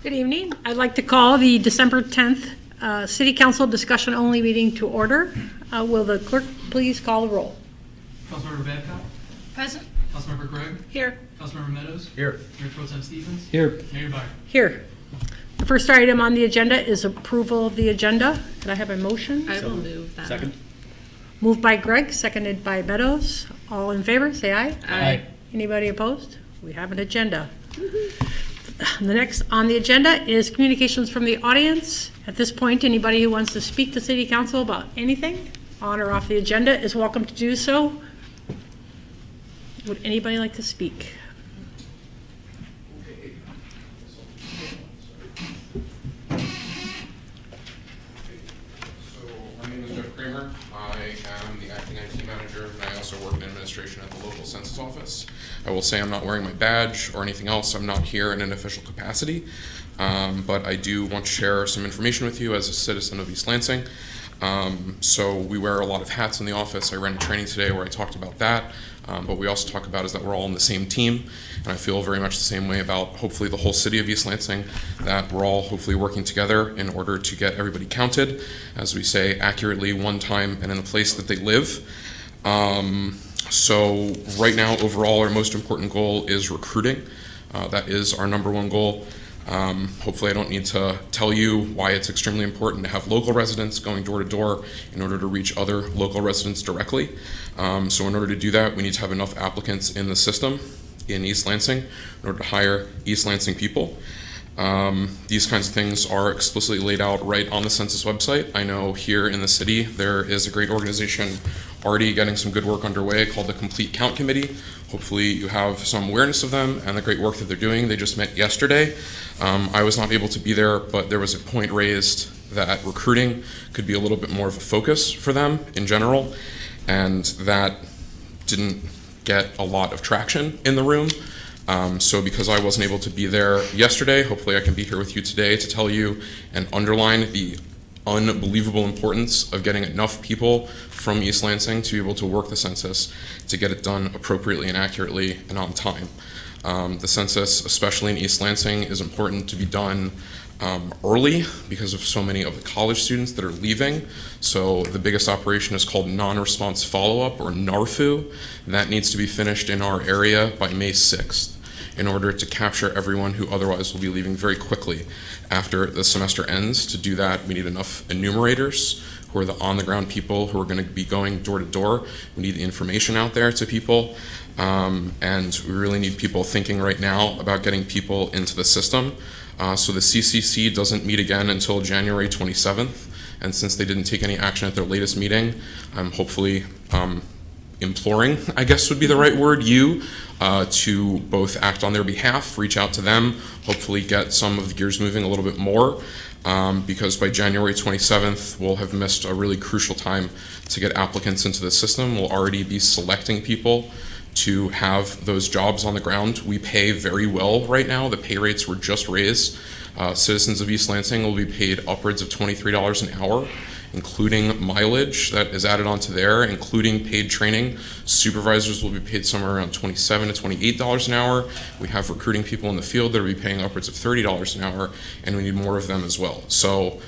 Good evening. I'd like to call the December 10th City Council discussion only meeting to order. Will the clerk please call the roll? Councilmember Babcock? Present. Councilmember Gregg? Here. Councilmember Meadows? Here. Mayor Pro Tem Stevens? Here. Mayor Byer? Here. The first item on the agenda is approval of the agenda. Can I have a motion? I will move that. Second. Moved by Greg, seconded by Meadows. All in favor, say aye. Aye. Anybody opposed? We have an agenda. The next on the agenda is communications from the audience. At this point, anybody who wants to speak to City Council about anything on or off the agenda is welcome to do so. Would anybody like to speak? So my name is Jeff Kramer. I am the acting IT manager, and I also work in administration at the local census office. I will say I'm not wearing my badge or anything else. I'm not here in an official capacity, but I do want to share some information with you as a citizen of East Lansing. So we wear a lot of hats in the office. I ran a training today where I talked about that. But we also talk about is that we're all on the same team, and I feel very much the same way about hopefully the whole city of East Lansing, that we're all hopefully working together in order to get everybody counted, as we say, accurately, one time, and in the place that they live. So right now, overall, our most important goal is recruiting. That is our number one goal. Hopefully I don't need to tell you why it's extremely important to have local residents going door to door in order to reach other local residents directly. So in order to do that, we need to have enough applicants in the system in East Lansing in order to hire East Lansing people. These kinds of things are explicitly laid out right on the census website. I know here in the city there is a great organization already getting some good work underway called the Complete Count Committee. Hopefully you have some awareness of them and the great work that they're doing. They just met yesterday. I was not able to be there, but there was a point raised that recruiting could be a little bit more of a focus for them in general, and that didn't get a lot of traction in the room. So because I wasn't able to be there yesterday, hopefully I can be here with you today to tell you and underline the unbelievable importance of getting enough people from East Lansing to be able to work the census, to get it done appropriately and accurately and on time. The census, especially in East Lansing, is important to be done early because of so many of the college students that are leaving. So the biggest operation is called non-response follow-up, or NARFU. That needs to be finished in our area by May 6th in order to capture everyone who otherwise will be leaving very quickly after the semester ends. To do that, we need enough enumerators, who are the on-the-ground people who are going to be going door to door. We need the information out there to people, and we really need people thinking right now about getting people into the system. So the CCC doesn't meet again until January 27th, and since they didn't take any action at their latest meeting, I'm hopefully imploring, I guess would be the right word, you to both act on their behalf, reach out to them, hopefully get some of the gears moving a little bit more, because by January 27th, we'll have missed a really crucial time to get applicants into the system. We'll already be selecting people to have those jobs on the ground. We pay very well right now. The pay rates were just raised. Citizens of East Lansing will be paid upwards of $23 an hour, including mileage that is added onto there, including paid training. Supervisors will be paid somewhere around $27 to $28 an hour. We have recruiting people in the field that will be paying upwards of $30 an hour, and we need more of them as well. So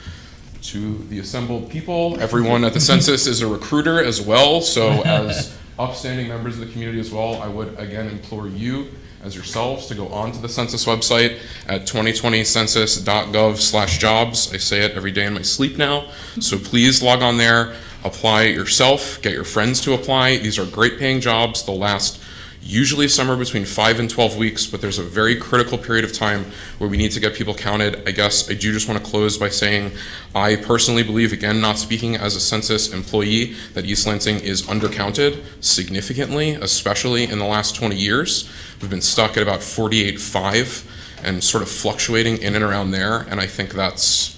to the assembled people, everyone at the census is a recruiter as well. So as upstanding members of the community as well, I would again implore you as yourselves to go onto the census website at 2020census.gov/jobs. I say it every day in my sleep now. So please log on there, apply yourself, get your friends to apply. These are great paying jobs. They'll last usually somewhere between 5 and 12 weeks, but there's a very critical period of time where we need to get people counted. I guess I do just want to close by saying I personally believe, again, not speaking as a census employee, that East Lansing is undercounted significantly, especially in the last 20 years. We've been stuck at about 48.5 and sort of fluctuating in and around there, and I think that's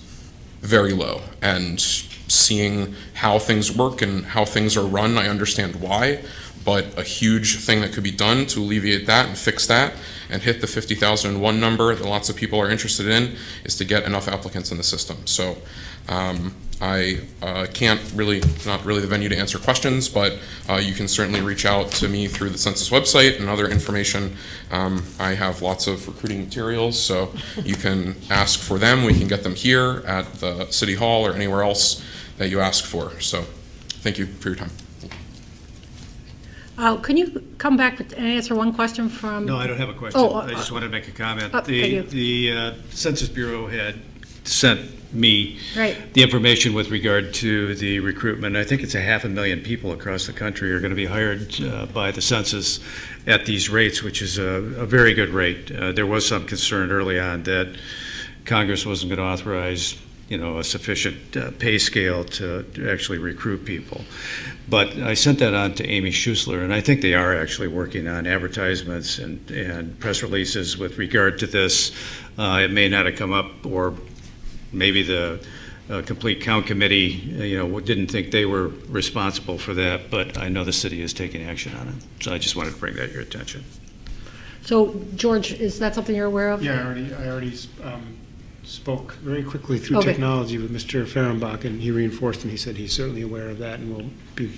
very low. And seeing how things work and how things are run, I understand why. But a huge thing that could be done to alleviate that and fix that and hit the 50,001 number that lots of people are interested in is to get enough applicants in the system. So I can't really, not really the venue to answer questions, but you can certainly reach out to me through the census website and other information. I have lots of recruiting materials, so you can ask for them. We can get them here at the City Hall or anywhere else that you ask for. So thank you for your time. Can you come back and answer one question from? No, I don't have a question. I just wanted to make a comment. The Census Bureau had sent me the information with regard to the recruitment. I think it's 500,000 people across the country are going to be hired by the census at these rates, which is a very good rate. There was some concern early on that Congress wasn't going to authorize a sufficient pay scale to actually recruit people. But I sent that on to Amy Schuessler, and I think they are actually working on advertisements and press releases with regard to this. It may not have come up, or maybe the complete count committee, didn't think they were responsible for that, but I know the city is taking action on it. So I just wanted to bring that to your attention. So, George, is that something you're aware of? Yeah, I already spoke very quickly through technology with Mr. Fehrenbach, and he reinforced, and he said he's certainly aware of that, and we'll be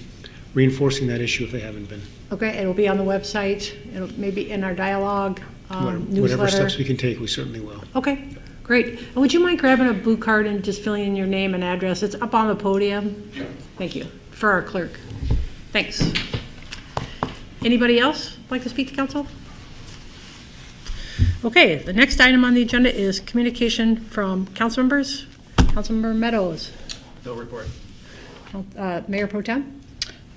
reinforcing that issue if they haven't been. Okay, it'll be on the website, it'll maybe in our dialogue, newsletter. Whatever steps we can take, we certainly will. Okay, great. And would you mind grabbing a blue card and just filling in your name and address? It's up on the podium. Yeah. Thank you. For our clerk. Thanks. Anybody else like to speak to council? Okay, the next item on the agenda is communication from council members. Councilmember Meadows. No report. Mayor Pro Tem.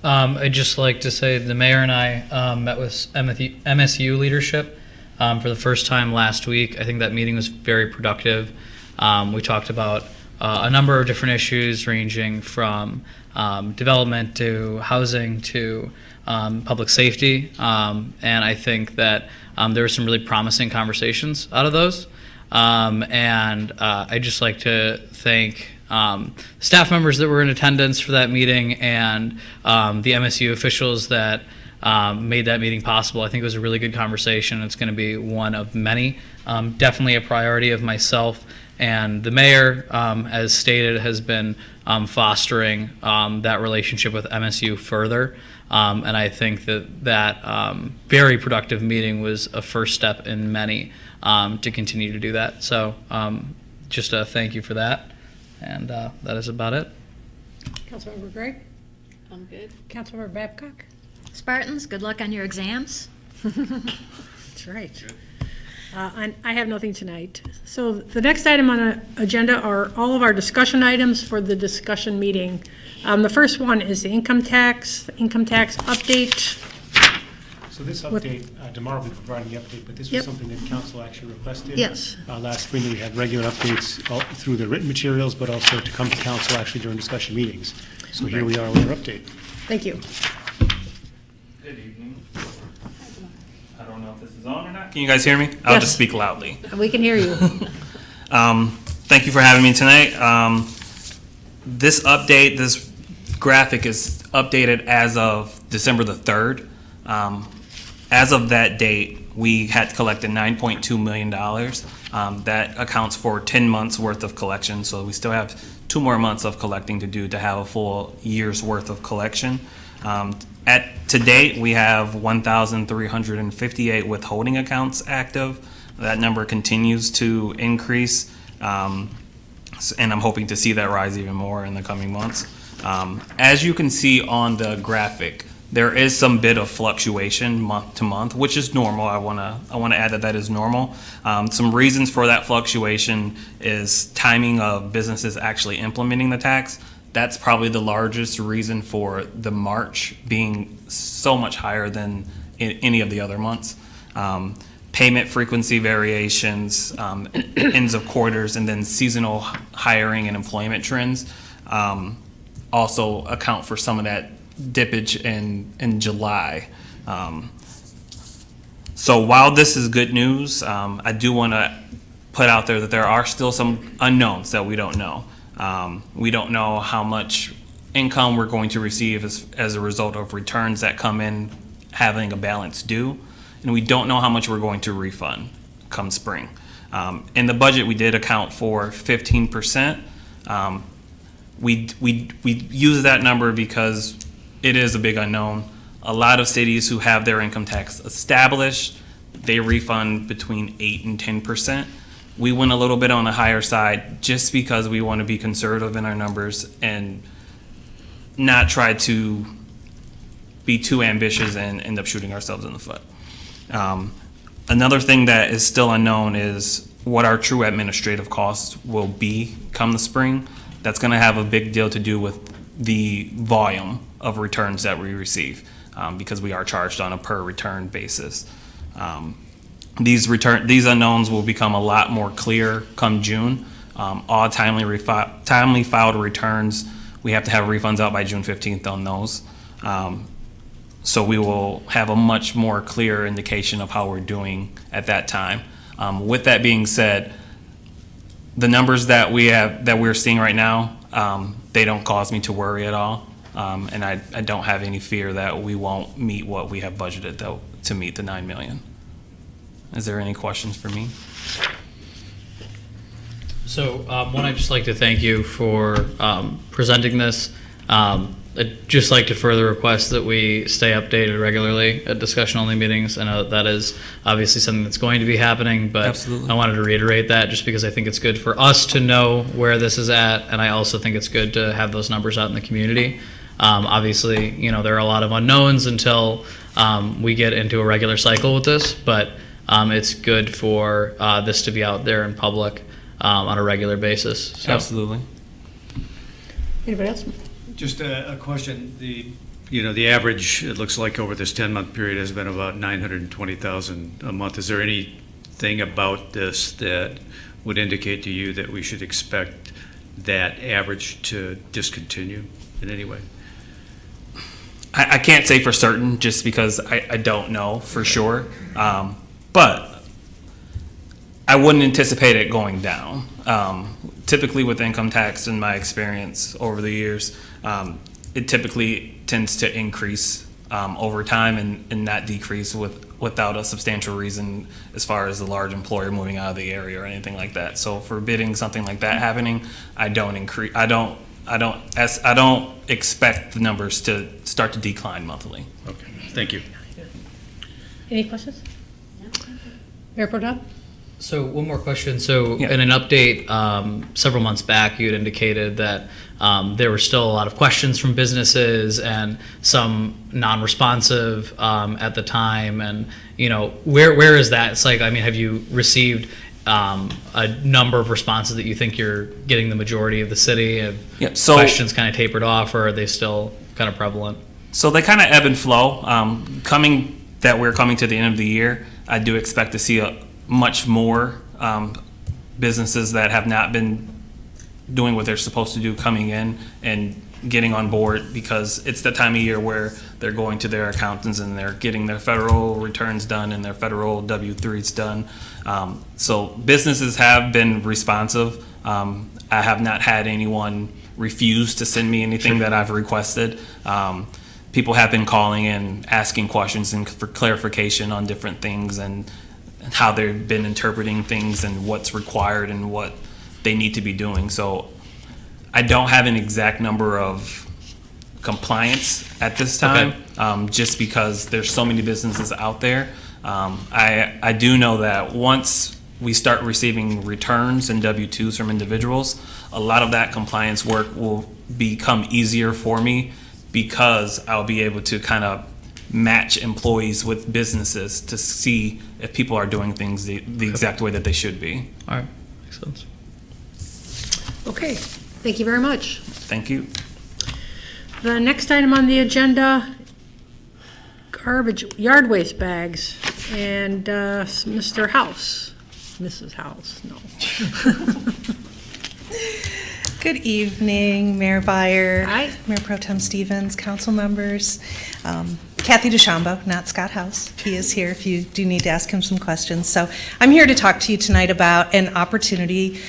I'd just like to say the mayor and I met with MSU leadership for the first time last week. I think that meeting was very productive. We talked about a number of different issues ranging from development to housing to public safety, and I think that there were some really promising conversations out of those. And I'd just like to thank staff members that were in attendance for that meeting and the MSU officials that made that meeting possible. I think it was a really good conversation. It's going to be one of many. Definitely a priority of myself and the mayor, as stated, has been fostering that relationship with MSU further. And I think that very productive meeting was a first step in many to continue to do that. So just a thank you for that. And that is about it. Councilmember Gregg. I'm good. Councilmember Babcock. Spartans, good luck on your exams. That's right. And I have nothing tonight. So the next item on the agenda are all of our discussion items for the discussion meeting. The first one is the income tax update. So this update, tomorrow we'll be providing the update, but this was something that council actually requested. Yes. Last spring we had regular updates through the written materials, but also to come to council actually during discussion meetings. So here we are with our update. Thank you. Good evening. I don't know if this is on or not. Can you guys hear me? I'll just speak loudly. We can hear you. Thank you for having me tonight. This update, this graphic is updated as of December the 3rd. As of that date, we had collected $9.2 million. That accounts for 10 months worth of collection. So we still have 2 more months of collecting to do to have a full year's worth of collection. To date, we have 1,358 withholding accounts active. That number continues to increase, and I'm hoping to see that rise even more in the coming months. As you can see on the graphic, There is some bit of fluctuation month to month, which is normal. I want to add that that is normal. Some reasons for that fluctuation is timing of businesses actually implementing the tax. That's probably the largest reason for the March being so much higher than in any of the other months. Payment frequency variations, ends of quarters, and then seasonal hiring and employment trends also account for some of that dippage in July. So while this is good news, I do want to put out there that there are still some unknowns that we don't know. We don't know how much income we're going to receive as a result of returns that come in having a balance due, and we don't know how much we're going to refund come spring. In the budget, we did account for 15%. We use that number because it is a big unknown. A lot of cities who have their income tax established, they refund between 8 and 10%. We went a little bit on the higher side just because we want to be conservative in our numbers and not try to be too ambitious and end up shooting ourselves in the foot. Another thing that is still unknown is what our true administrative costs will be come the spring. That's going to have a big deal to do with the volume of returns that we receive, because we are charged on a per return basis. These unknowns will become a lot more clear come June. All timely filed returns, we have to have refunds out by June 15th on those. So we will have a much more clear indication of how we're doing at that time. With that being said, the numbers that we're seeing right now, they don't cause me to worry at all. And I don't have any fear that we won't meet what we have budgeted though to meet the 9 million. Is there any questions for me? So, one, I'd just like to thank you for presenting this. I'd just like to further request that we stay updated regularly at discussion-only meetings. I know that is obviously something that's going to be happening, but Absolutely. I wanted to reiterate that just because I think it's good for us to know where this is at, and I also think it's good to have those numbers out in the community. Obviously, there are a lot of unknowns until we get into a regular cycle with this, but it's good for this to be out there in public on a regular basis. So. Absolutely. Anybody else? Just a question. The average, it looks like over this 10-month period has been about 920,000 a month. Is there anything about this that would indicate to you that we should expect that average to discontinue in any way? I can't say for certain just because I don't know for sure. But I wouldn't anticipate it going down. Typically with income tax, in my experience over the years, it typically tends to increase over time and not decrease without a substantial reason as far as the large employer moving out of the area or anything like that. So forbidding something like that happening, I don't expect the numbers to start to decline monthly. Okay, thank you. Any questions? Mayor Pro Tem? So one more question. So Yeah. in an update several months back, you had indicated that there were still a lot of questions from businesses and some non-responsive at the time. And, where is that? It's like, have you received a number of responses that you think you're getting the majority of the city? Have questions kind of tapered off, or are they still kind of prevalent? So they kind of ebb and flow. We're coming to the end of the year, I do expect to see much more businesses that have not been doing what they're supposed to do coming in and getting on board, because it's the time of year where they're going to their accountants and they're getting their federal returns done and their federal W-3s done. So businesses have been responsive. I have not had anyone refuse to send me anything that I've requested. People have been calling and asking questions and for clarification on different things and how they've been interpreting things and what's required and what they need to be doing. So I don't have an exact number of compliance at this time, just because there's so many businesses out there. I do know that once we start receiving returns and W-2s from individuals, a lot of that compliance work will become easier for me, because I'll be able to kind of match employees with businesses to see if people are doing things the exact way that they should be. All right, makes sense. Okay, thank you very much. Thank you. The next item on the agenda, yard waste bags, and Mr. House, Mrs. House, no. Good evening, Mayor Byer. Hi. Mayor Pro Tem Stevens, council members. Kathy DeChambeau, not Scott House. He is here if you do need to ask him some questions. So I'm here to talk to you tonight about an opportunity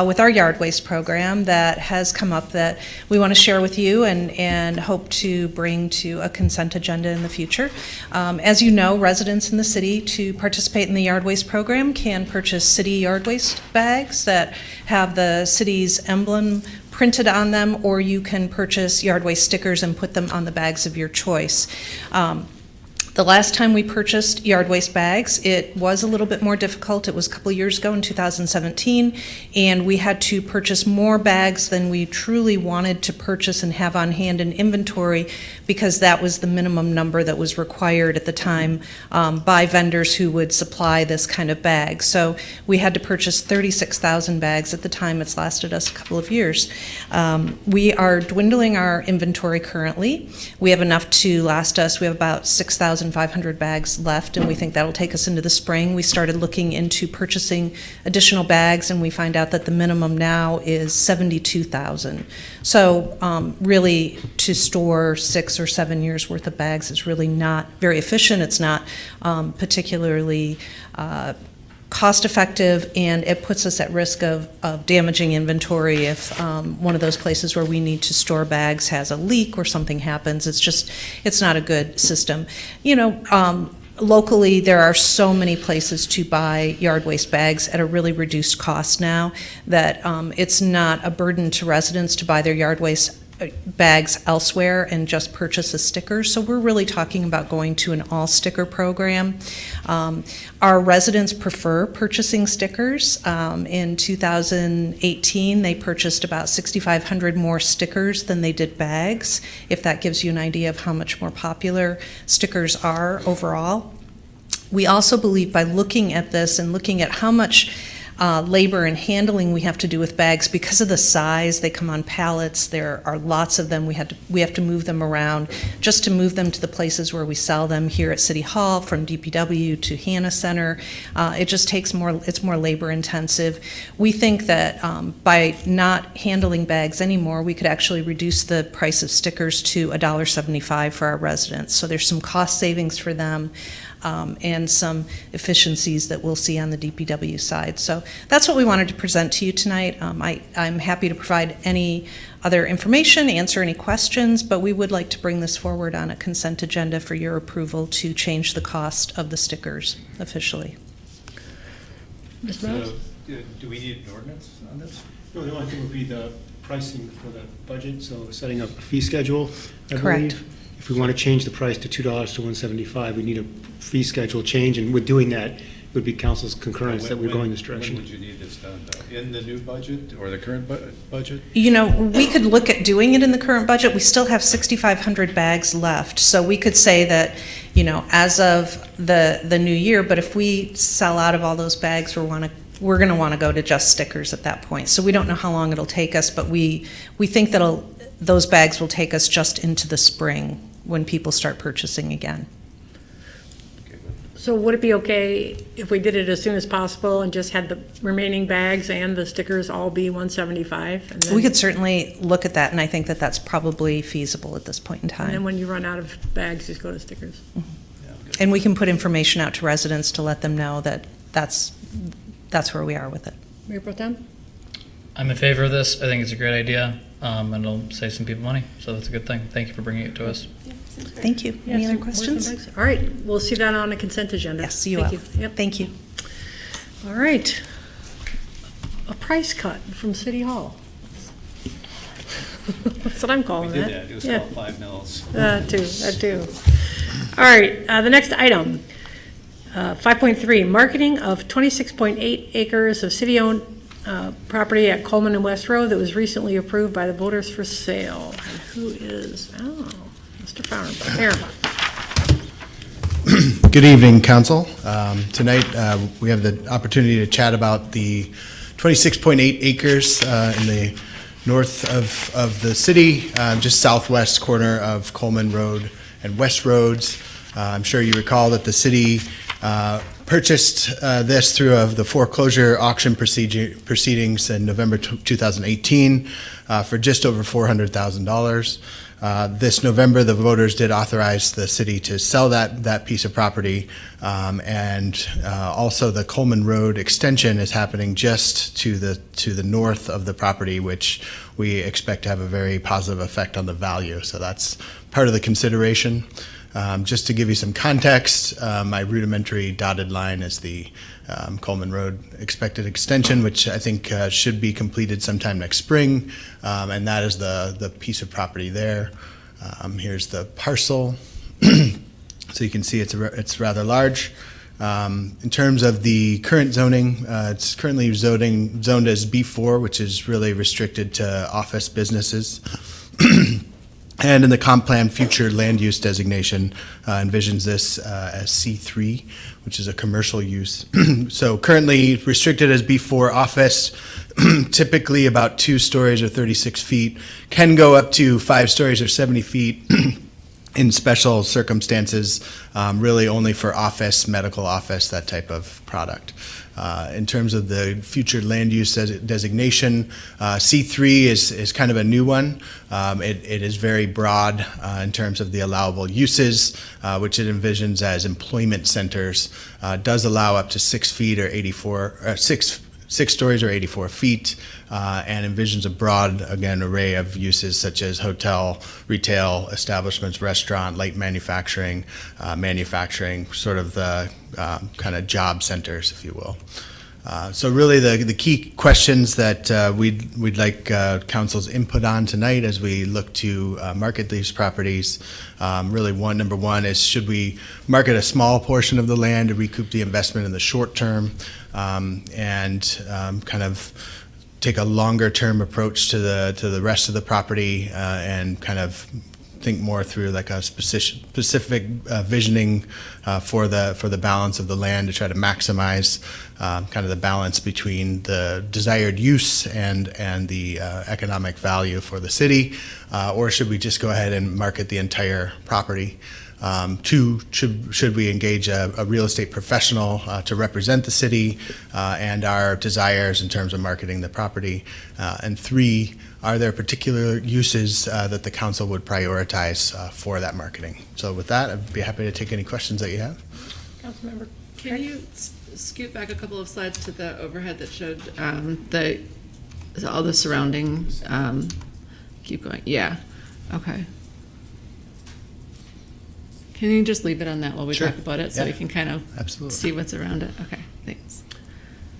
with our yard waste program that has come up that we want to share with you and hope to bring to a consent agenda in the future. As you know, residents in the city to participate in the yard waste program can purchase city yard waste bags that have the city's emblem printed on them, or you can purchase yard waste stickers and put them on the bags of your choice. The last time we purchased yard waste bags, it was a little bit more difficult. It was a couple years ago in 2017, and we had to purchase more bags than we truly wanted to purchase and have on hand in inventory, because that was the minimum number that was required at the time by vendors who would supply this kind of bag. So we had to purchase 36,000 bags at the time. It's lasted us a couple of years. We are dwindling our inventory currently. We have enough to last us. We have about 6,500 bags left, and we think that'll take us into the spring. We started looking into purchasing additional bags, and we find out that the minimum now is 72,000. So really, to store 6 or 7 years worth of bags is really not very efficient. It's not particularly cost effective, and it puts us at risk of damaging inventory if one of those places where we need to store bags has a leak or something happens. It's not a good system. You know, locally there are so many places to buy yard waste bags at a really reduced cost now that it's not a burden to residents to buy their yard waste bags elsewhere and just purchase a sticker. So we're really talking about going to an all sticker program. Our residents prefer purchasing stickers. In 2018, they purchased about 6,500 more stickers than they did bags, if that gives you an idea of how much more popular stickers are overall. We also believe, by looking at this and looking at how much labor and handling we have to do with bags, because of the size, they come on pallets, there are lots of them, we have to move them around just to move them to the places where we sell them here at City Hall, from DPW to Hanna Center. It just takes it's more labor intensive. We think that by not handling bags anymore, we could actually reduce the price of stickers to $1.75 for our residents. So there's some cost savings for them. And some efficiencies that we'll see on the DPW side. So that's what we wanted to present to you tonight. I'm happy to provide any other information, answer any questions, but we would like to bring this forward on a consent agenda for your approval to change the cost of the stickers officially. Mr. Rose? So, do we need an ordinance on this? No, the only thing would be the pricing for the budget, so setting up a fee schedule, I Correct. believe. If we want to change the price to $2 to $1.75, we need a fee schedule change, and with doing that, it would be council's concurrence that we're going this direction. When would you need this done, though? In the new budget or the current budget? You know, we could look at doing it in the current budget. We still have 6,500 bags left. So we could say that, you know, as of the new year, but if we sell out of all those bags, we're going to want to go to just stickers at that point. So we don't know how long it'll take us, but we think that those bags will take us just into the spring when people start purchasing again. So would it be okay if we did it as soon as possible and just had the remaining bags and the stickers all be $1.75? And then, We could certainly look at that, and I think that that's probably feasible at this point in and then time. when you run out of bags, just go to stickers. And we can put information out to residents to let them know that that's where we are with it. Mayor Pro Tem? I'm in favor of this. I think it's a great idea, and it'll save some people money, so that's a good thing. Thank you for bringing it to us. Thank you. Any other questions? All right, we'll see that on the consent agenda. Yes, you Thank will. Yep. Thank you. All right. A price cut from City Hall. That's what I'm calling We it. did that. It was Yeah. called 5 mils. That too. All right, the next item, 5.3, marketing of 26.8 acres of city-owned property at Coleman and West Road that was recently approved by the voters for sale. And who is, Mr. Fehrenbach. Good evening, Council. Tonight, we have the opportunity to chat about the 26.8 acres in the north of the city, just southwest corner of Coleman Road and West Roads. I'm sure you recall that the city purchased this through the foreclosure auction proceedings in November 2018 for just over $400,000. This November, the voters did authorize the city to sell that piece of property, and also the Coleman Road extension is happening just to the north of the property, which we expect to have a very positive effect on the value. So that's part of the consideration. Just to give you some context, my rudimentary dotted line is the Coleman Road expected extension, which I think should be completed sometime next spring, and that is the piece of property there. Here's the parcel. So you can see it's rather large. In terms of the current zoning, it's currently zoned as B4, which is really restricted to office businesses. And in the comp plan, future land use designation envisions this as C3, which is a commercial use. So currently restricted as B4 office, typically about 2 stories or 36 feet, can go up to 5 stories or 70 feet in special circumstances, really only for office, medical office, that type of product. In terms of the future land use designation, C3 is kind of a new one. It is very broad in terms of the allowable uses, which it envisions as employment centers. Does allow up to 6 feet or 6 stories or 84 feet, and envisions a broad, again, array of uses such as hotel, retail establishments, restaurant, light manufacturing, sort of the kind of job centers, if you will. So really the key questions that we'd like council's input on tonight as we look to market these properties. Really number one is, should we market a small portion of the land to recoup the investment in the short term, and kind of take a longer term approach to the rest of the property, and kind of think more through like a specific visioning for the balance of the land to try to maximize kind of the balance between the desired use and the economic value for the city, or should we just go ahead and market the entire property? Two, should we engage a real estate professional to represent the city and our desires in terms of marketing the property? And 3, are there particular uses that the council would prioritize for that marketing? So with that, I'd be happy to take any questions that you have. Councilmember. Can you scoot back a couple of slides to the overhead that showed all the surrounding, keep going, yeah, okay. Can you just leave it on that while we talk about it, so we can kind of see what's around it? Okay, thanks.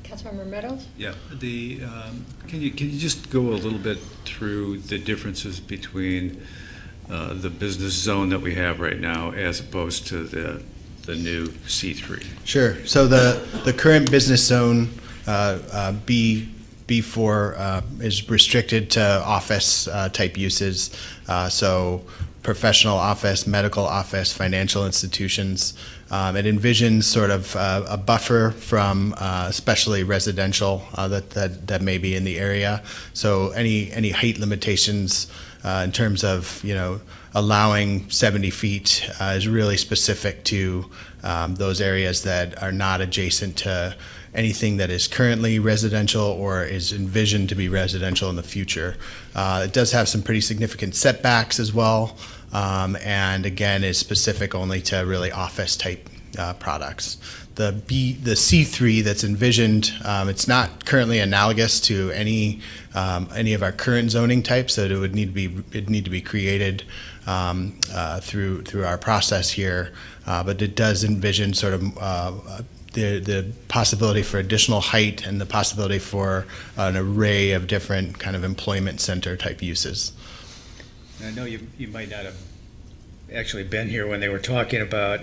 Councilmember Meadows? Yeah, can you just go a little bit through the differences between the business zone that we have right now as opposed to the new C3? Sure. So the current business zone, B4, is restricted to office type uses. So professional office, medical office, financial institutions. It envisions sort of a buffer from especially residential that may be in the area. So any height limitations in terms of, allowing 70 feet is really specific to those areas that are not adjacent to anything that is currently residential or is envisioned to be residential in the future. It does have some pretty significant setbacks as well, and again is specific only to really office type products. The C3 that's envisioned, it's not currently analogous to any of our current zoning types, so it'd need to be created through our process here, but it does envision sort of the possibility for additional height and the possibility for an array of different kind of employment center type uses. I know you might not have actually been here when they were talking about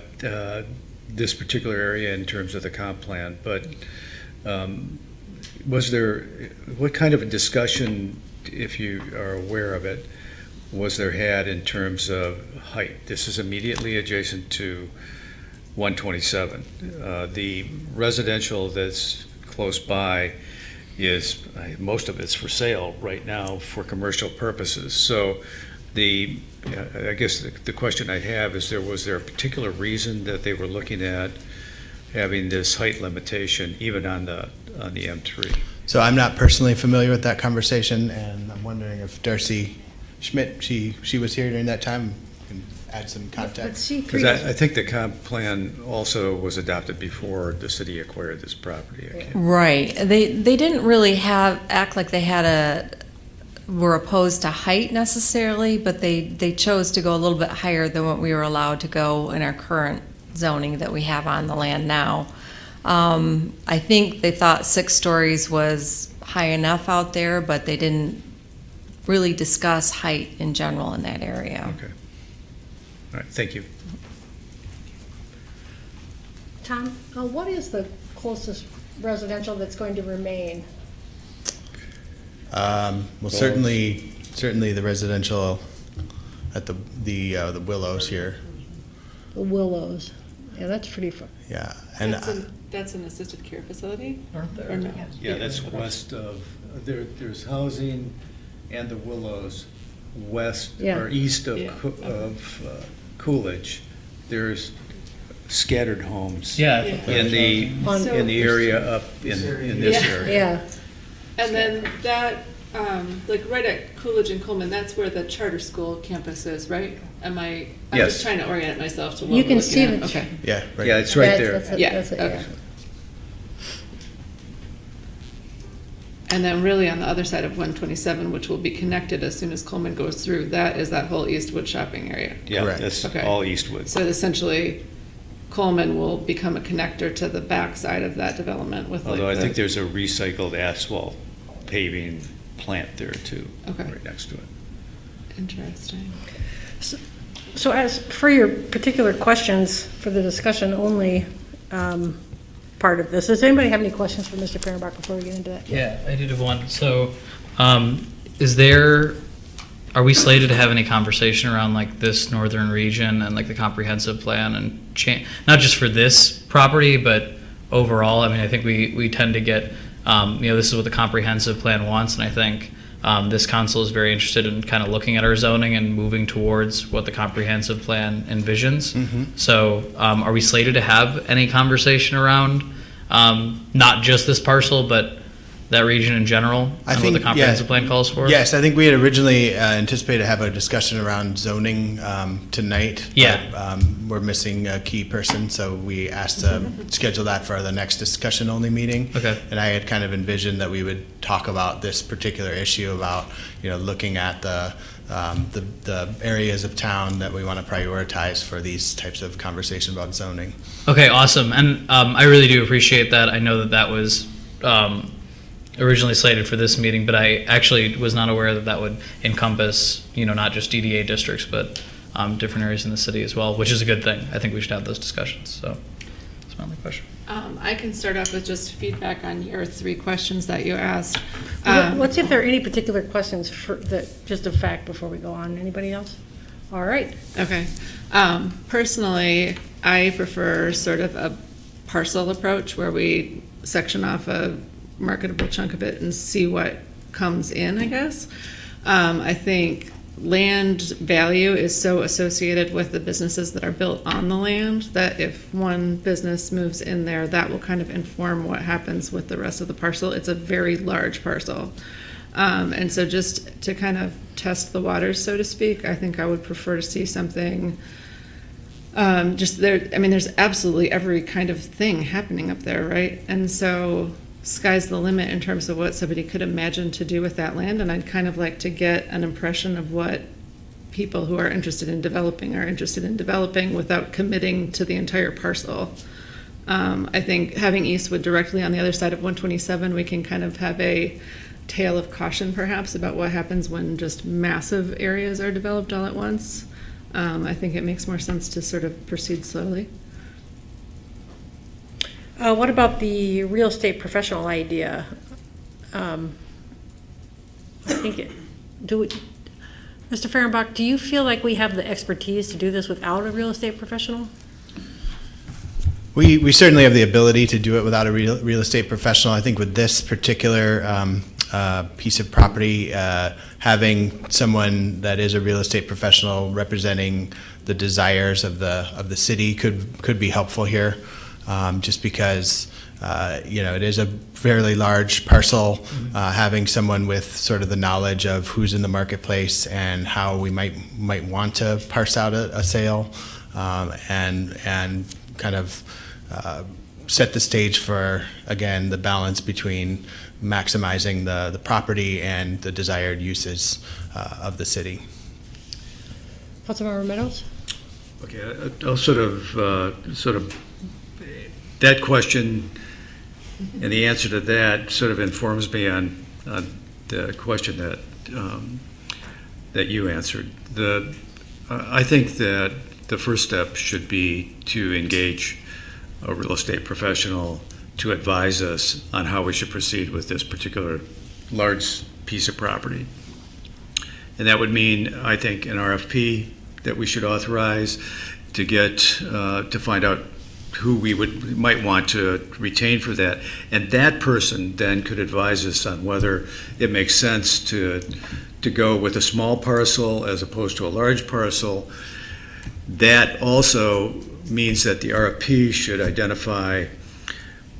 this particular area in terms of the comp plan, but what kind of a discussion, if you are aware of it, was there had in terms of height? This is immediately adjacent to 127. The residential that's close by is, most of it's for sale right now for commercial purposes. So I guess the question I have is, was there a particular reason that they were looking at having this height limitation even on the M3? So I'm not personally familiar with that conversation, and I'm wondering if Darcy Schmidt, she was here during that time, can add some context. Because I think the comp plan also was adopted before the city acquired this property. Right. They didn't really act like they were opposed to height necessarily, but they chose to go a little bit higher than what we were allowed to go in our current zoning that we have on the land now. I think they thought 6 stories was high enough out there, but they didn't really discuss height in general in that area. Okay. All right, thank you. Tom, what is the closest residential that's going to remain? Well, certainly the residential at the Willows here. The Willows. Yeah, that's pretty far. Yeah, and That's an assisted care facility? Aren't there? Or no? Yeah, that's west of, there's housing and the Willows west or east of Coolidge. There's scattered homes in the area up in this area. Yeah. And then that, like right at Coolidge and Coleman, that's where the charter school campus is, right? I'm Yes. just trying to orient myself to what You we're can looking see at. the Okay. yeah, right. Yeah, it's right there. That's it, Okay. And then really on the other side of 127, which will be connected as soon as Coleman goes through, that is that whole Eastwood shopping area. Yeah, Correct. that's Okay. all Eastwood. So essentially, Coleman will become a connector to the back side of that development with Although I like think there's a recycled asphalt paving plant there too, Okay. right next to it. Interesting. So as for your particular questions for the discussion only part of this, does anybody have any questions for Mr. Fehrenbach before we get into that? Yeah, I did have one. So, are we slated to have any conversation around like this northern region and like the comprehensive plan and not just for this property, but overall? I mean, I think we tend to get, this is what the comprehensive plan wants, and I think this council is very interested in kind of looking at our zoning and moving towards what the comprehensive plan envisions. Mm-hmm. So are we slated to have any conversation around not just this parcel, but that region in general, and what the comprehensive plan calls for? Yes, I think we had originally anticipated to have a discussion around zoning tonight. Yeah. But, we're missing a key person, so we asked to schedule that for the next discussion-only meeting. Okay. And I had kind of envisioned that we would talk about this particular issue about, looking at the areas of town that we want to prioritize for these types of conversations about zoning. Okay, awesome. And I really do appreciate that. I know that was originally slated for this meeting, but I actually was not aware that would encompass, not just DDA districts, but different areas in the city as well, which is a good thing. I think we should have those discussions. So that's my only question. I can start off with just feedback on your 3 questions that you asked. Let's see if there are any particular questions just a fact before we go on. Anybody else? All right. Okay. Personally, I prefer sort of a parcel approach where we section off a marketable chunk of it and see what comes in, I guess. I think land value is so associated with the businesses that are built on the land that if one business moves in there, that will kind of inform what happens with the rest of the parcel. It's a very large parcel. And so just to kind of test the waters, so to speak, I think I would prefer to see something just there. I mean, there's absolutely every kind of thing happening up there, right? And so sky's the limit in terms of what somebody could imagine to do with that land, and I'd kind of like to get an impression of what people who are interested in developing without committing to the entire parcel. I think having Eastwood directly on the other side of 127, we can kind of have a tale of caution perhaps about what happens when just massive areas are developed all at once. I think it makes more sense to sort of proceed slowly. What about the real estate professional idea? I think Mr. Fehrenbach, do you feel like we have the expertise to do this without a real estate professional? We certainly have the ability to do it without a real estate professional. I think with this particular piece of property, having someone that is a real estate professional representing the desires of the city could be helpful here, just because it is a fairly large parcel. Having someone with sort of the knowledge of who's in the marketplace and how we might want to parse out a sale, and kind of set the stage for, again, the balance between maximizing the property and the desired uses of the city. Councilmember Meadows? Okay, I'll sort of that question and the answer to that sort of informs me on the question that you answered. I think that the first step should be to engage a real estate professional to advise us on how we should proceed with this particular large piece of property. And that would mean, I think, an RFP that we should authorize to get to find out who we might want to retain for that. And that person then could advise us on whether it makes sense to go with a small parcel as opposed to a large parcel. That also means that the RFP should identify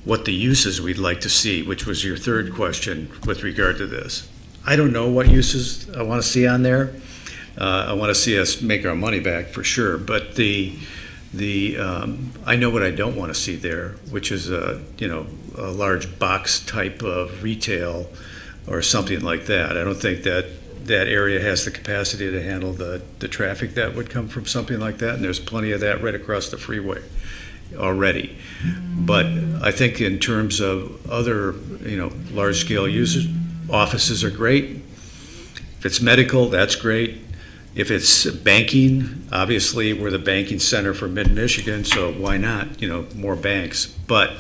what the uses we'd like to see, which was your third question with regard to this. I don't know what uses I want to see on there. I want to see us make our money back for sure, but I know what I don't want to see there, which is a large box type of retail or something like that. I don't think that area has the capacity to handle the traffic that would come from something like that, and there's plenty of that right across the freeway already. But I think in terms of other, large-scale uses, offices are great. If it's medical, that's great. If it's banking, obviously we're the banking center for Mid-Michigan, so why not, more banks. But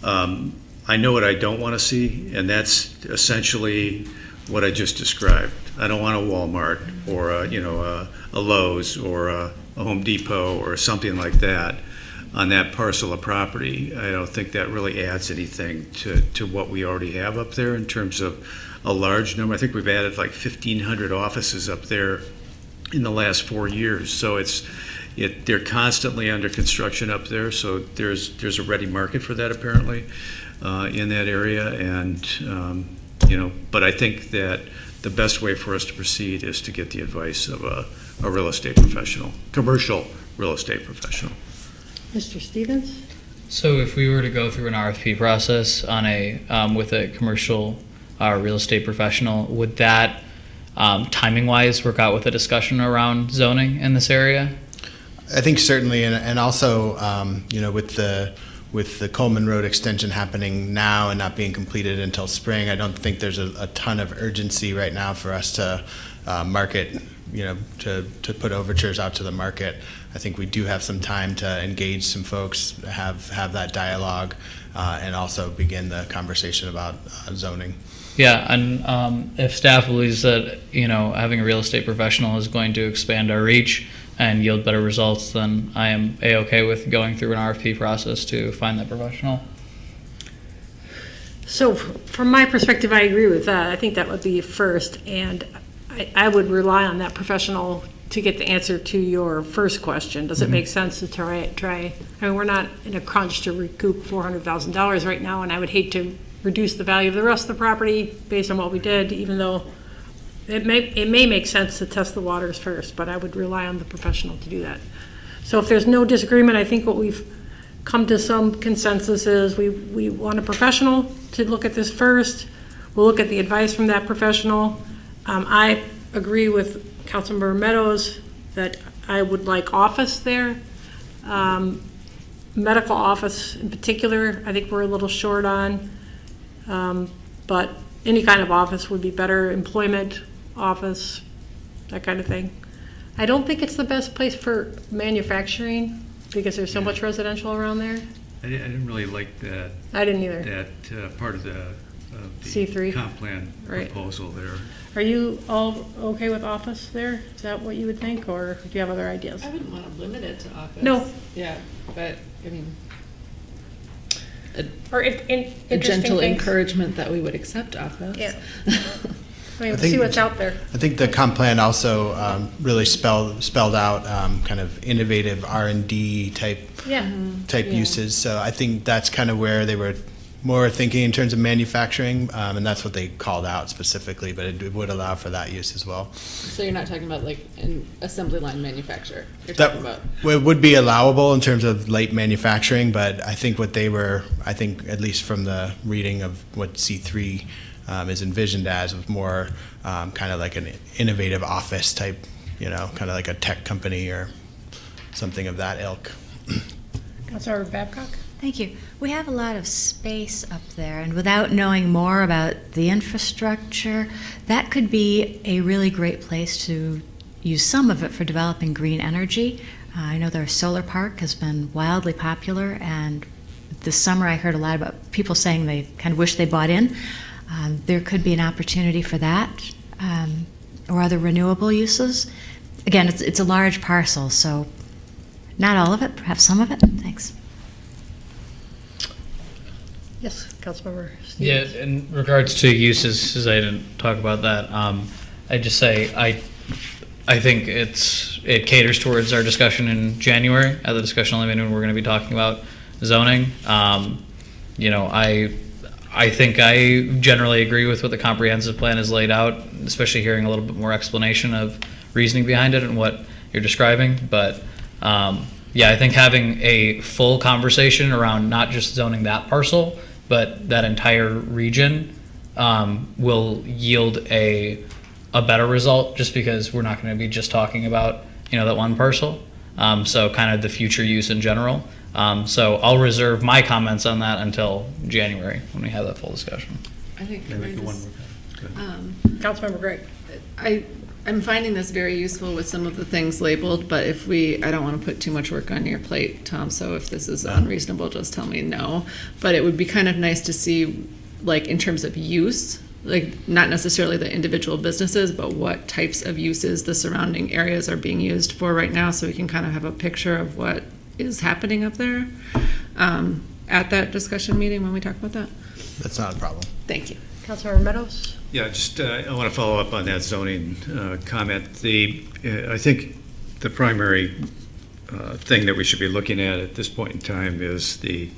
I know what I don't want to see, and that's essentially what I just described. I don't want a Walmart or a Lowe's or a Home Depot or something like that on that parcel of property. I don't think that really adds anything to what we already have up there in terms of a large number. I think we've added like 1,500 offices up there in the last 4 years. So they're constantly under construction up there. So there's a ready market for that apparently in that area. And but I think that the best way for us to proceed is to get the advice of a real estate professional, commercial real estate professional. Mr. Stevens? So if we were to go through an RFP process on with a commercial real estate professional, would that timing-wise work out with a discussion around zoning in this area? I think certainly, and also with the Coleman Road extension happening now and not being completed until spring, I don't think there's a ton of urgency right now for us to market, to put overtures out to the market. I think we do have some time to engage some folks, have that dialogue, and also begin the conversation about zoning. Yeah, and if staff believes that having a real estate professional is going to expand our reach and yield better results, then I am A-okay with going through an RFP process to find that professional. So from my perspective, I agree with that. I think that would be first, and I would rely on that professional to get the answer to your first question. Does it make sense to try? I mean, we're not in a crunch to recoup $400,000 right now, and I would hate to reduce the value of the rest of the property based on what we did, even though it may make sense to test the waters first, but I would rely on the professional to do that. So if there's no disagreement, I think what we've come to some consensus is we want a professional to look at this first. We'll look at the advice from that professional. I agree with Councilmember Meadows that I would like office there. Medical office in particular, I think we're a little short on. But any kind of office would be better, employment office, that kind of thing. I don't think it's the best place for manufacturing because there's so much residential around there. I didn't really like that. I didn't either. That part of the the C3. comp plan Right. proposal there. Are you all okay with office there? Is that what you would think, or do you have other ideas? I wouldn't want to limit it to office. No. Yeah, but, I mean, Or if, a interesting gentle things? encouragement that we would accept office. Yeah. I mean, we'll think see what's out there. I think the comp plan also really spelled out kind of innovative R&D type Yeah. type Yeah. uses. So I think that's kind of where they were more thinking in terms of manufacturing, and that's what they called out specifically, but it would allow for that use as well. So you're not talking about like an assembly line manufacturer? You're talking about, It would be allowable in terms of light manufacturing, but I think what they were, I think at least from the reading of what C3 is envisioned as, was more kind of like an innovative office type, kind of like a tech company or something of that ilk. Councilmember Babcock? Thank you. We have a lot of space up there, and without knowing more about the infrastructure, that could be a really great place to use some of it for developing green energy. I know their solar park has been wildly popular, and this summer I heard a lot about people saying they kind of wish they bought in. There could be an opportunity for that, or other renewable uses. Again, it's a large parcel, so not all of it, perhaps some of it. Thanks. Yes, Councilmember Yeah, Stevens. in regards to uses, since I didn't talk about that, I just say I think it caters towards our discussion in January at the discussion only meeting when we're going to be talking about zoning. I think I generally agree with what the comprehensive plan has laid out, especially hearing a little bit more explanation of reasoning behind it and what you're describing. But yeah, I think having a full conversation around not just zoning that parcel, but that entire region will yield a better result, just because we're not going to be just talking about that one parcel. So kind of the future use in general. So I'll reserve my comments on that until January when we have that full discussion. I think, Councilmember Gregg. I'm finding this very useful with some of the things labeled, but I don't want to put too much work on your plate, Tom, so if this is unreasonable, just tell me no. But it would be kind of nice to see, like, in terms of use, like, not necessarily the individual businesses, but what types of uses the surrounding areas are being used for right now, so we can kind of have a picture of what is happening up there at that discussion meeting when we talk about that. That's not a problem. Thank you. Councilmember Meadows? Yeah, just I want to follow up on that zoning comment. I think the primary thing that we should be looking at this point in time is the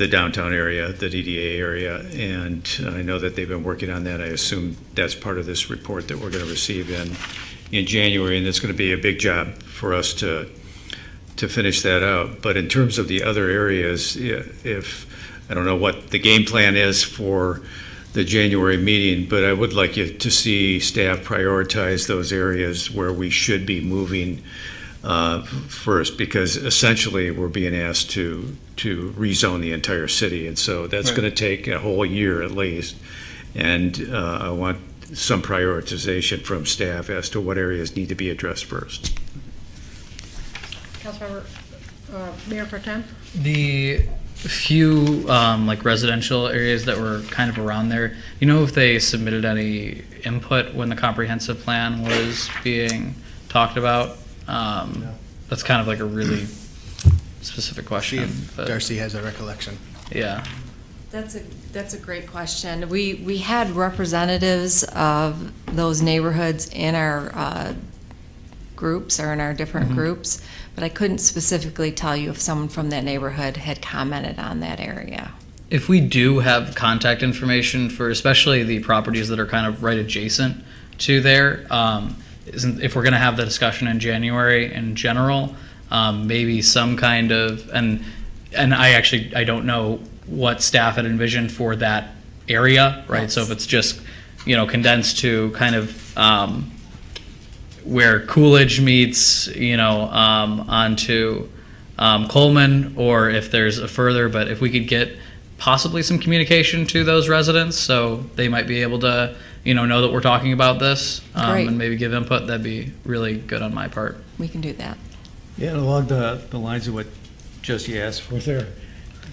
downtown area, the DDA area, and I know that they've been working on that. I assume that's part of this report that we're going to receive in January, and it's going to be a big job for us to finish that out. But in terms of the other areas, if I don't know what the game plan is for the January meeting, but I would like you to see staff prioritize those areas where we should be moving first, because essentially we're being asked to rezone the entire city, and so that's going to take a whole year at least, and I want some prioritization from staff as to what areas need to be addressed first. Councilmember, Mayor Pro Tem? The few like residential areas that were kind of around there, if they submitted any input when the comprehensive plan was being talked about? That's kind of like a really specific question. See if Darcy has a recollection. Yeah. That's a great question. We had representatives of those neighborhoods in our groups, or in our different groups, but I couldn't specifically tell you if someone from that neighborhood had commented on that area. If we do have contact information for especially the properties that are kind of right adjacent to there, if we're going to have the discussion in January in general, maybe some kind of, and I don't know what staff had envisioned for that area, right? Yes. So if it's just, condensed to kind of where Coolidge meets, onto Coleman, or if there's a further, but if we could get possibly some communication to those residents so they might be able to, know that we're talking about this, and maybe give input, that'd be really good on my part. We can do that. Yeah, along the lines of what Jesse asked,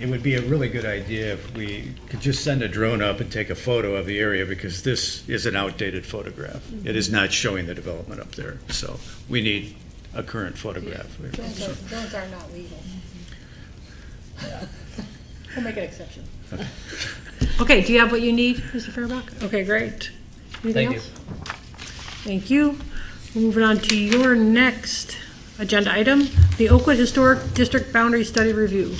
it would be a really good idea if we could just send a drone up and take a photo of the area, because this is an outdated photograph. It is not showing the development up there, so we need a current photograph. Drones are not legal. We'll make an exception. Okay. Okay, do you have what you need, Mr. Fehrenbach? Okay, great. Anything else? Thank you. We're moving on to your next agenda item, the Oakwood Historic District Boundary Study Review.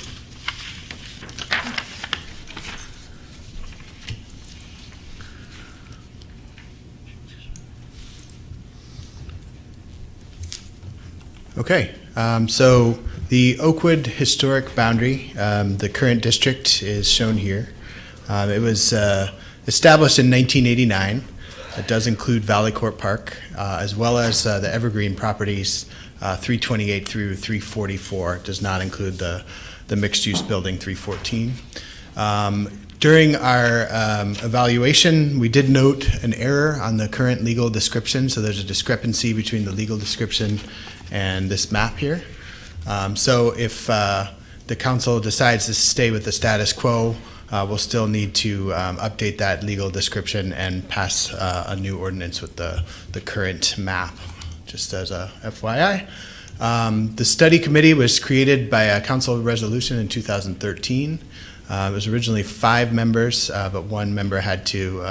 Okay, so the Oakwood Historic Boundary, the current district is shown here. It was established in 1989. It does include Valley Court Park, as well as the Evergreen properties, 328 through 344. It does not include the mixed-use building 314. During our evaluation, we did note an error on the current legal description, so there's a discrepancy between the legal description and this map here. So if the council decides to stay with the status quo, we'll still need to update that legal description and pass a new ordinance with the current map, just as a FYI. The study committee was created by a council resolution in 2013. It was originally 5 members, but 1 member had to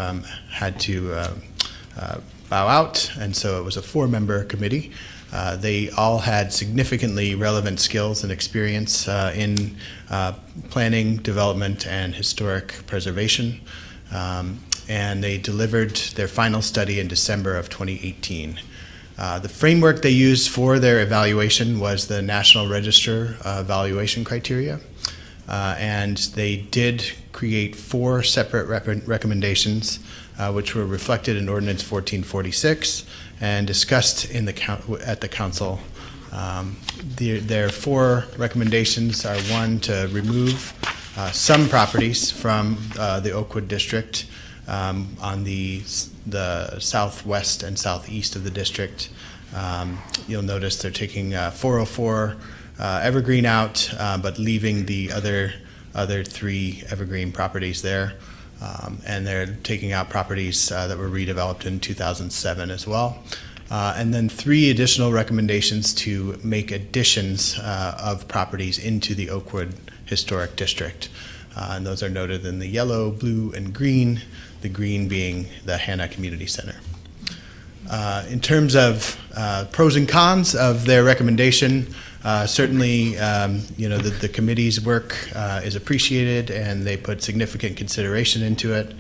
bow out, and so it was a 4-member committee. They all had significantly relevant skills and experience in planning, development, and historic preservation. And they delivered their final study in December of 2018. The framework they used for their evaluation was the National Register evaluation criteria. And they did create 4 separate recommendations, which were reflected in Ordinance 1446 and discussed in at the council. Their 4 recommendations are: 1, to remove some properties from the Oakwood district on the southwest and southeast of the district. You'll notice they're taking 404 Evergreen out, but leaving the other 3 Evergreen properties there. And they're taking out properties that were redeveloped in 2007 as well. And then 3 additional recommendations to make additions of properties into the Oakwood Historic District. And those are noted in the yellow, blue, and green, the green being the Hannah Community Center. In terms of pros and cons of their recommendation, certainly, the committee's work is appreciated, and they put significant consideration into it.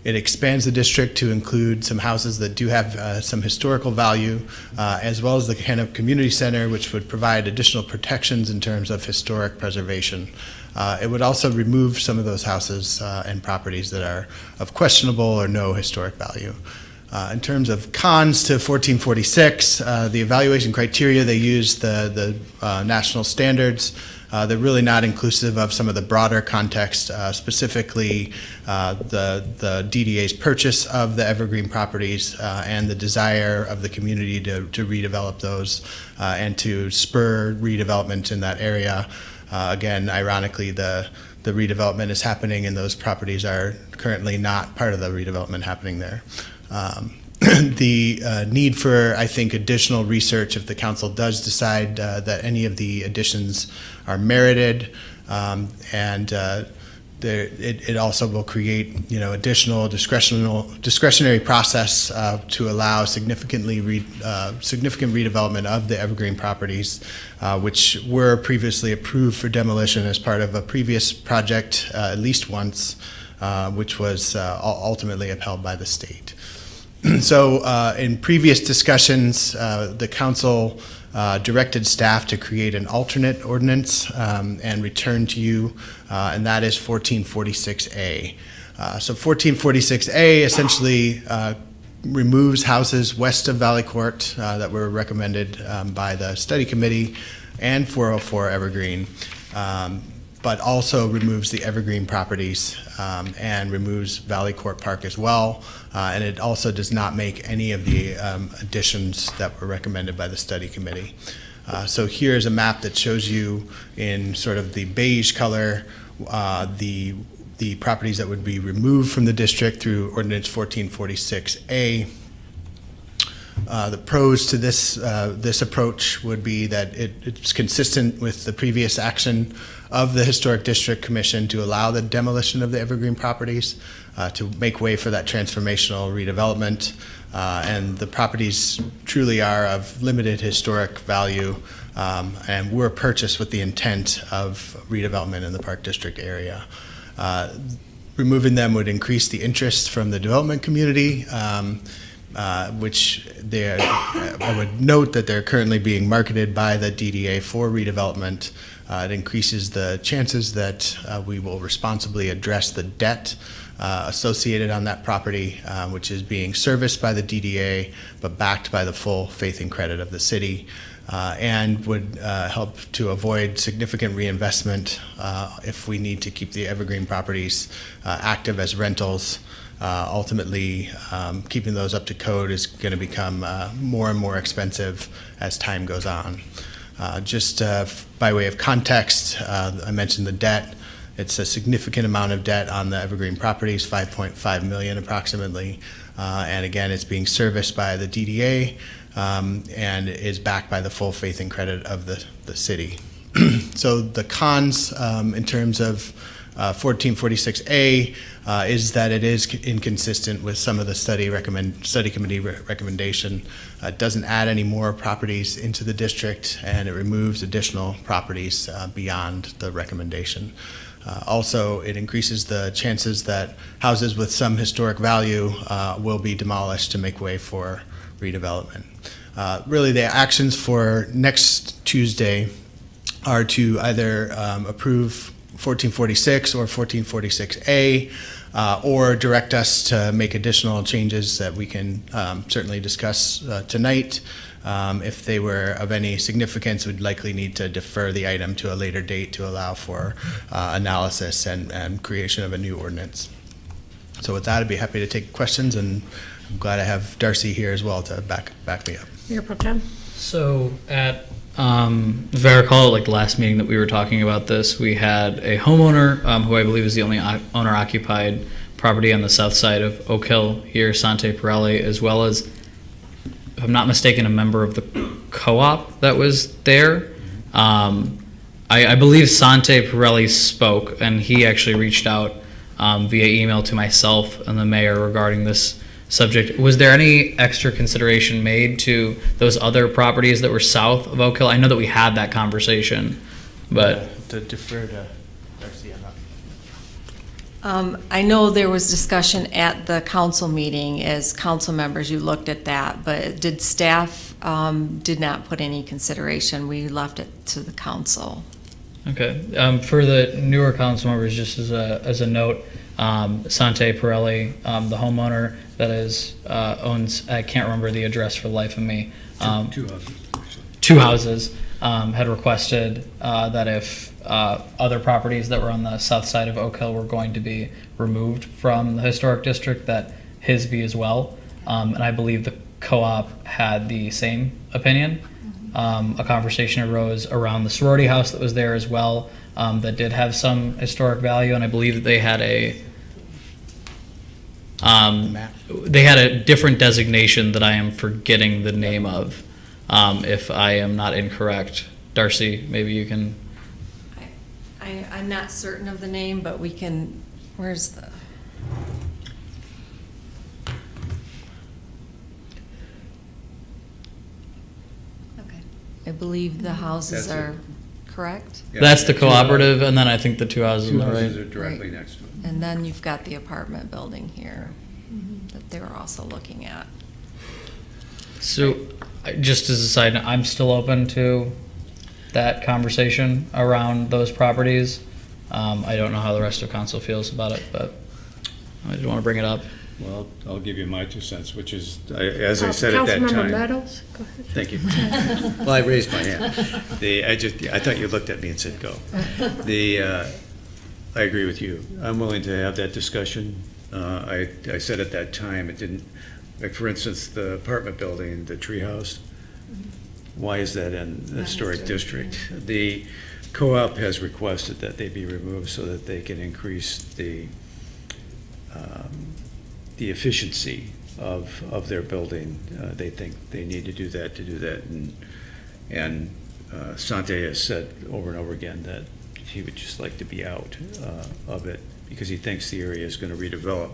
It expands the district to include some houses that do have some historical value, as well as the Hannah Community Center, which would provide additional protections in terms of historic preservation. It would also remove some of those houses and properties that are of questionable or no historic value. In terms of cons to 1446, the evaluation criteria, they use the national standards. They're really not inclusive of some of the broader context, specifically the DDA's purchase of the Evergreen properties and the desire of the community to redevelop those and to spur redevelopment in that area. Again, ironically, the redevelopment is happening, and those properties are currently not part of the redevelopment happening there. The need for, I think, additional research if the council does decide that any of the additions are merited, and it also will create, additional discretionary process to allow significant redevelopment of the Evergreen properties, which were previously approved for demolition as part of a previous project at least once, which was ultimately upheld by the state. So in previous discussions, the council directed staff to create an alternate ordinance and return to you, and that is 1446A. So 1446A essentially removes houses west of Valley Court that were recommended by the study committee and 404 Evergreen, but also removes the Evergreen properties and removes Valley Court Park as well. And it also does not make any of the additions that were recommended by the study committee. So here's a map that shows you in sort of the beige color the properties that would be removed from the district through Ordinance 1446A. The pros to this approach would be that it's consistent with the previous action of the Historic District Commission to allow the demolition of the Evergreen properties to make way for that transformational redevelopment. And the properties truly are of limited historic value and were purchased with the intent of redevelopment in the Park District area. Removing them would increase the interest from the development community, which I would note that they're currently being marketed by the DDA for redevelopment. It increases the chances that we will responsibly address the debt associated on that property, which is being serviced by the DDA, but backed by the full faith and credit of the city, and would help to avoid significant reinvestment if we need to keep the Evergreen properties active as rentals. Ultimately, keeping those up to code is going to become more and more expensive as time goes on. Just by way of context, I mentioned the debt. It's a significant amount of debt on the Evergreen properties, $5.5 million approximately. And again, it's being serviced by the DDA and is backed by the full faith and credit of the city. So the cons in terms of 1446A is that it is inconsistent with some of the study committee recommendation. It doesn't add any more properties into the district, and it removes additional properties beyond the recommendation. Also, it increases the chances that houses with some historic value will be demolished to make way for redevelopment. Really, the actions for next Tuesday are to either approve 1446 or 1446A, or direct us to make additional changes that we can certainly discuss tonight. If they were of any significance, we'd likely need to defer the item to a later date to allow for analysis and creation of a new ordinance. So with that, I'd be happy to take questions, and I'm glad I have Darcy here as well to back me up. Mayor Pro Tem. So if I recall, like the last meeting that we were talking about this, we had a homeowner who I believe is the only owner-occupied property on the south side of Oak Hill here, Sante Pirelli, as well as, if I'm not mistaken, a member of the co-op that was there. I believe Sante Pirelli spoke, and he actually reached out via email to myself and the mayor regarding this subject. Was there any extra consideration made to those other properties that were south of Oak Hill? I know that we had that conversation, but to defer to Darcy on that. I know there was discussion at the council meeting. As council members, you looked at that, but did staff did not put any consideration? We left it to the council. Okay. For the newer council members, just as a note, Sante Pirelli, the homeowner that owns, I can't remember the address for the life of me. Two houses. Two houses had requested that if other properties that were on the south side of Oak Hill were going to be removed from the historic district, that his be as well. And I believe the co-op had the same opinion. A conversation arose around the sorority house that was there as well, that did have some historic value, and I believe that they had a different designation that I am forgetting the name of, if I am not incorrect. Darcy, maybe you can. I'm not certain of the name, but we can, where's the? Okay. I believe the houses are correct. Yeah, That's the two cooperative, and then I think the two houses on the houses right. are directly next to it. And then you've got the apartment building here that they were also looking at. So, just as a side note, I'm still open to that conversation around those properties. I don't know how the rest of council feels about it, but I just want to bring it up. Well, I'll give you my 2 cents, which is, as I said at that Councilmember time. Meadows, go ahead. Thank you. Well, I raised my hand. I thought you looked at me and said, go. I agree with you. I'm willing to have that discussion. I said at that time, it didn't, like for instance, the apartment building, the treehouse, why is that in the historic district? The co-op has requested that they be removed so that they can increase the efficiency of their building. They think they need to do that, and Sante has said over and over again that he would just like to be out of it because he thinks the area is going to redevelop.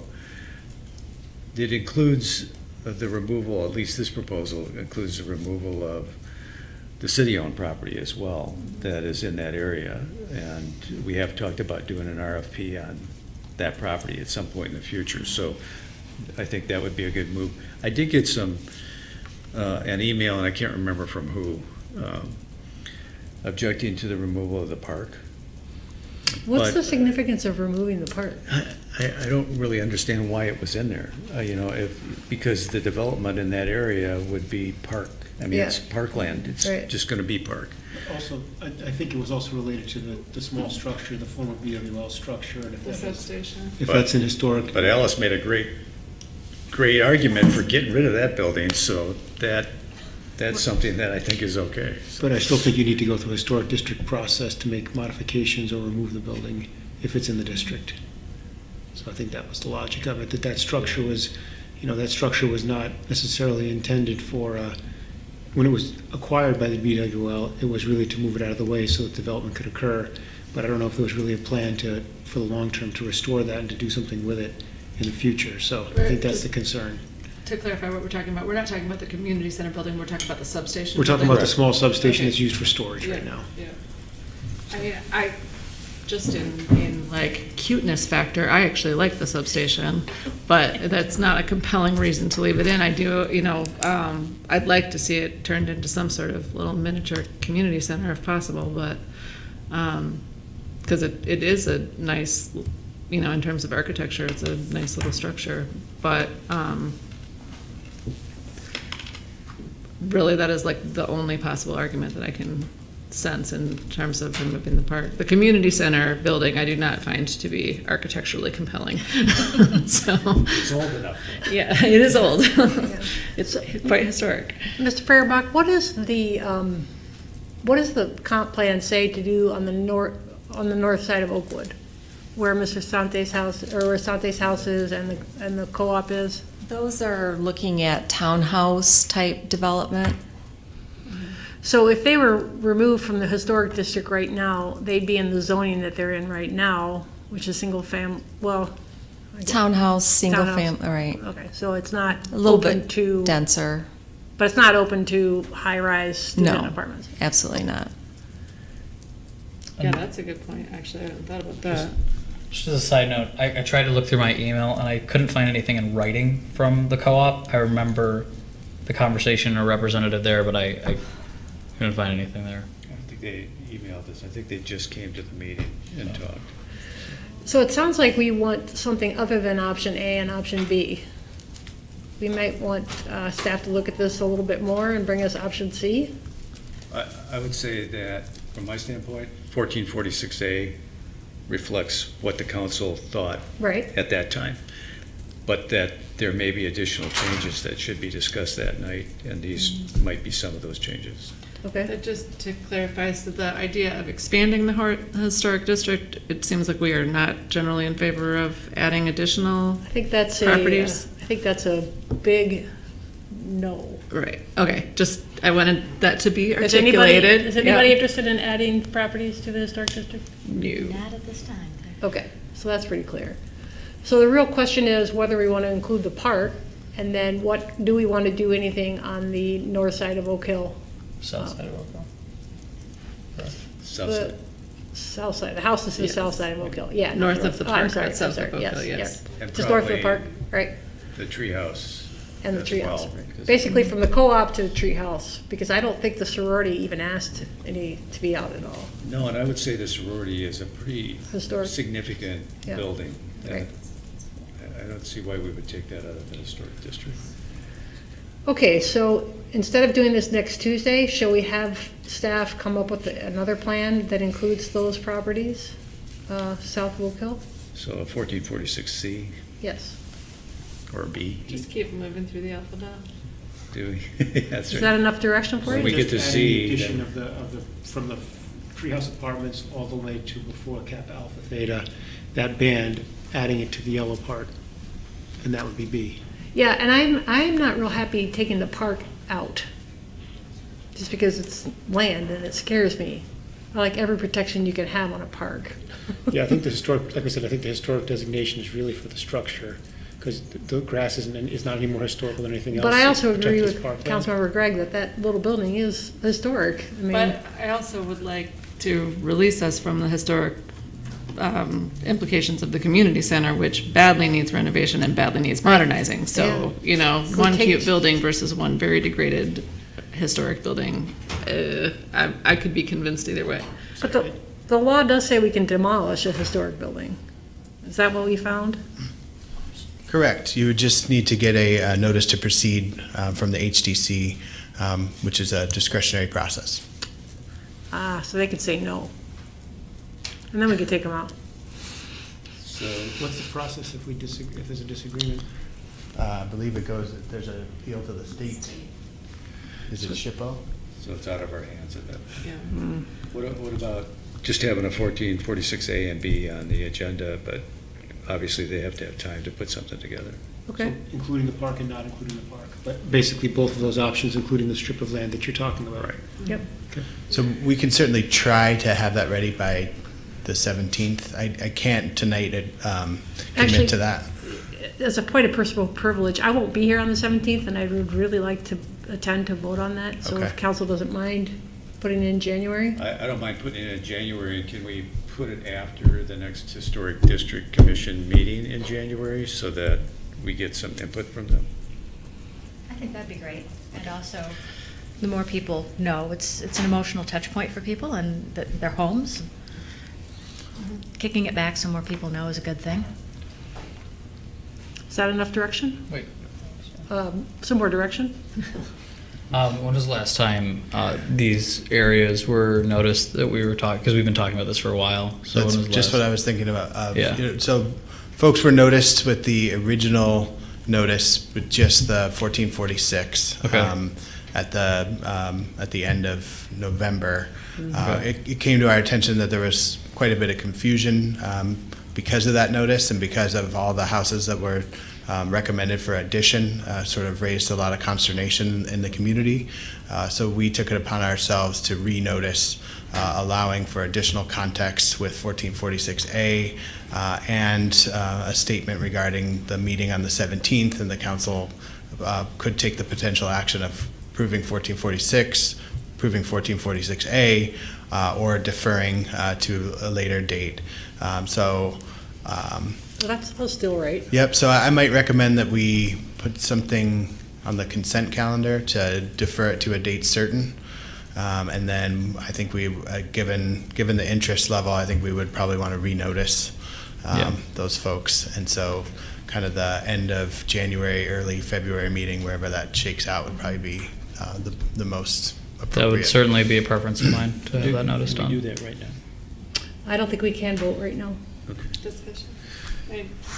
It includes the removal, at least this proposal includes the removal of the city-owned property as well that is in that area. And we have talked about doing an RFP on that property at some point in the future. So I think that would be a good move. I did get an email, and I can't remember from who, objecting to the removal of the park. What's the significance of removing the park? I don't really understand why it was in there, because the development in that area would be park. I mean, it's parkland, it's just gonna be park. Also, I think it was also related to the small structure, the former BWL structure. And The substation. If that's an historic. But Alice made a great argument for getting rid of that building, so that's something that I think is okay. But I still think you need to go through a historic district process to make modifications or remove the building if it's in the district. So I think that was the logic of it, that structure was, that structure was not necessarily intended for, when it was acquired by the BWL, it was really to move it out of the way so that development could occur. But I don't know if there was really a plan for the long term to restore that and to do something with it in the future. So I think that's the concern. To clarify what we're talking about, we're not talking about the community center building, we're talking about the substation. We're talking building. about the small substation that's used for storage right now. Yeah. I mean, just in like cuteness factor, I actually like the substation, but that's not a compelling reason to leave it in. I do, I'd like to see it turned into some sort of little miniature community center if possible, but, because it is a nice, in terms of architecture, it's a nice little structure, but, really, that is like the only possible argument that I can sense in terms of removing the park. The community center building, I do not find to be architecturally compelling. So It's old enough. Yeah, it is old. It's quite historic. Mr. Feuerbach, what does the comp plan say to do on the north side of Oakwood, where Mr. Sante's house, or where Sante's house is and the co-op is? Those are looking at townhouse type development. So if they were removed from the historic district right now, they'd be in the zoning that they're in right now, which is single family, Townhouse, single Townhouse. family, right. Okay, so it's not A little open bit to, denser. but it's not open to high-rise student apartments. Absolutely not. Yeah, that's a good point, actually. I hadn't thought about that. Just as a side note, I tried to look through my email and I couldn't find anything in writing from the co-op. I remember the conversation or representative there, but I couldn't find anything there. I don't think they emailed us. I think they just came to the meeting and talked. So it sounds like we want something other than option A and option B. We might want staff to look at this a little bit more and bring us option C. I would say that, from my standpoint, 1446A reflects what the council thought at that time, but that there may be additional changes that should be discussed that night, and these might be some of those changes. Okay. Just to clarify, so the idea of expanding the historic district, it seems like we are not generally in favor of adding additional properties. I think that's a big no. Right. Okay. Just I wanted that to be articulated. Is anybody interested in adding properties to the historic district? No. Not at this time. Okay, so that's pretty clear. So the real question is whether we want to include the park, and then what do we want to do anything on the north side of Oak Hill? South side of Oak Hill. South side. South side. The house is to the south side of Oak Hill. Yeah. North of the park. I'm sorry. South I'm of sorry. Oak Hill, Yes. And Just north of the probably park, right? The treehouse. And the as treehouse. well, because- Basically from the co-op to the treehouse, because I don't think the sorority even asked any to be out at all. No, and I would say the sorority is a pretty Historic. significant Yeah. building. Right. I don't see why we would take that out of the historic district. Okay, so instead of doing this next Tuesday, shall we have staff come up with another plan that includes those properties, south of Oak Hill? So a 1446C Yes. or B. Just keep moving through the alphabet. do we? That's Is right. that enough direction for When you? we get to Just adding see the addition them. of the, from the treehouse apartments all the way to before Kappa Alpha Theta, that band, adding it to the yellow part, and that would be B. Yeah, and I'm not real happy taking the park out, just because it's land and it scares me. I like every protection you can have on a park. Yeah, I think the historic, like I said, I think the historic designation is really for the structure, because the grass is not any more historical than anything else. But I also Protect agree this with parkland. Councilmember Gregg that that little building is historic. I mean, But I also would like to release us from the historic implications of the community center, which badly needs renovation and badly needs modernizing. So, you know, one cute building versus one very degraded historic building, I could be convinced either way. but the law does say we can demolish a historic building. Is that what we found? Correct. You would just need to get a notice to proceed from the HDC, which is a discretionary process. Ah, so they could say no. And then we could take them out. So what's the process if we disagree, if there's a disagreement? I believe it goes, there's an appeal to the state. Is it SHPO? So it's out of our hands at that. Yeah. What about just having a 1446A and B on the agenda, but obviously they have to have time to put something together. Okay. So including the park and not including the park, but basically both of those options, including the strip of land that you're talking about. Right. Yep. So we can certainly try to have that ready by the 17th. I can't tonight Actually, commit to that. As a point of personal privilege, I won't be here on the 17th, and I would really like to attend to vote on that. So Okay. if council doesn't mind putting it in January. I don't mind putting it in January. Can we put it after the next Historic District Commission meeting in January so that we get some input from them? I think that'd be great. And also, the more people know, it's an emotional touch point for people and their homes. Kicking it back so more people know is a good thing. Is that enough direction? Wait. Some more direction? When was the last time these areas were noticed that we were talking, because we've been talking about this for a while. So That's when was the just last- what I was thinking about. Yeah. So folks were noticed with the original notice with just the 1446. Okay. At the end of November. It came to our attention that there was quite a bit of confusion because of that notice and because of all the houses that were recommended for addition, sort of raised a lot of consternation in the community. So we took it upon ourselves to renotice, allowing for additional context with 1446A and a statement regarding the meeting on the 17th, and the council could take the potential action of approving 1446, approving 1446A, or deferring to a later date. Well, that's still right. Yep, so I might recommend that we put something on the consent calendar to defer it to a date certain. And then I think we, given the interest level, I think we would probably want to renotice those folks. And so kind of the end of January, early February meeting, wherever that shakes out, would probably be the most appropriate. That would certainly be a preference of mine to have that noticed on. We do that right now. I don't think we can vote right now. Discussion.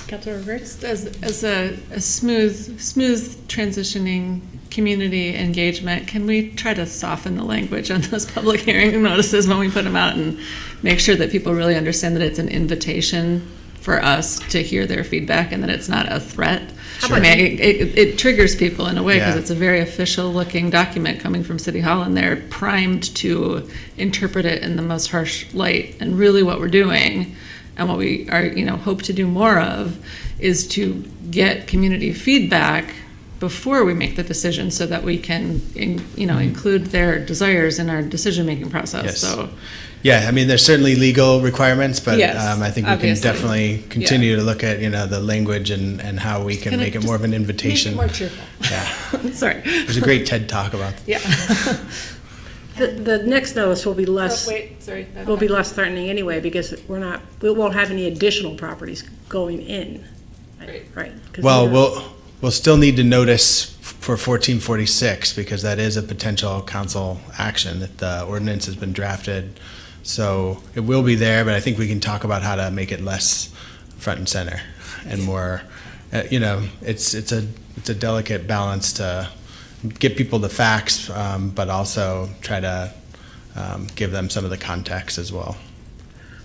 Councilor Gregg? As a smooth transitioning community engagement, can we try to soften the language on those public hearing notices when we put them out and make sure that people really understand that it's an invitation for us to hear their feedback and that it's not a threat? Sure. I mean, it triggers people in a way because Yeah. it's a very official looking document coming from City Hall, and they're primed to interpret it in the most harsh light. And really what we're doing and what we are, hope to do more of is to get community feedback before we make the decision so that we can, include their desires in our decision-making process. Yes. So, Yeah, I mean, there's certainly legal requirements, but Yes, I think we obviously. can definitely continue to look at, the language and how we can Can I make it more of an invitation. Make it more cheerful. Yeah. Sorry. There's a great TED Talk about Yeah. The next notice will be less. Oh, wait, sorry. Will be less threatening anyway, because we won't have any additional properties going in. Right. 'Cause Well, they're- we'll still need to notice for 1446 because that is a potential council action that the ordinance has been drafted. So it will be there, but I think we can talk about how to make it less front and center and more, it's a delicate balance to get people the facts, but also try to give them some of the context as well.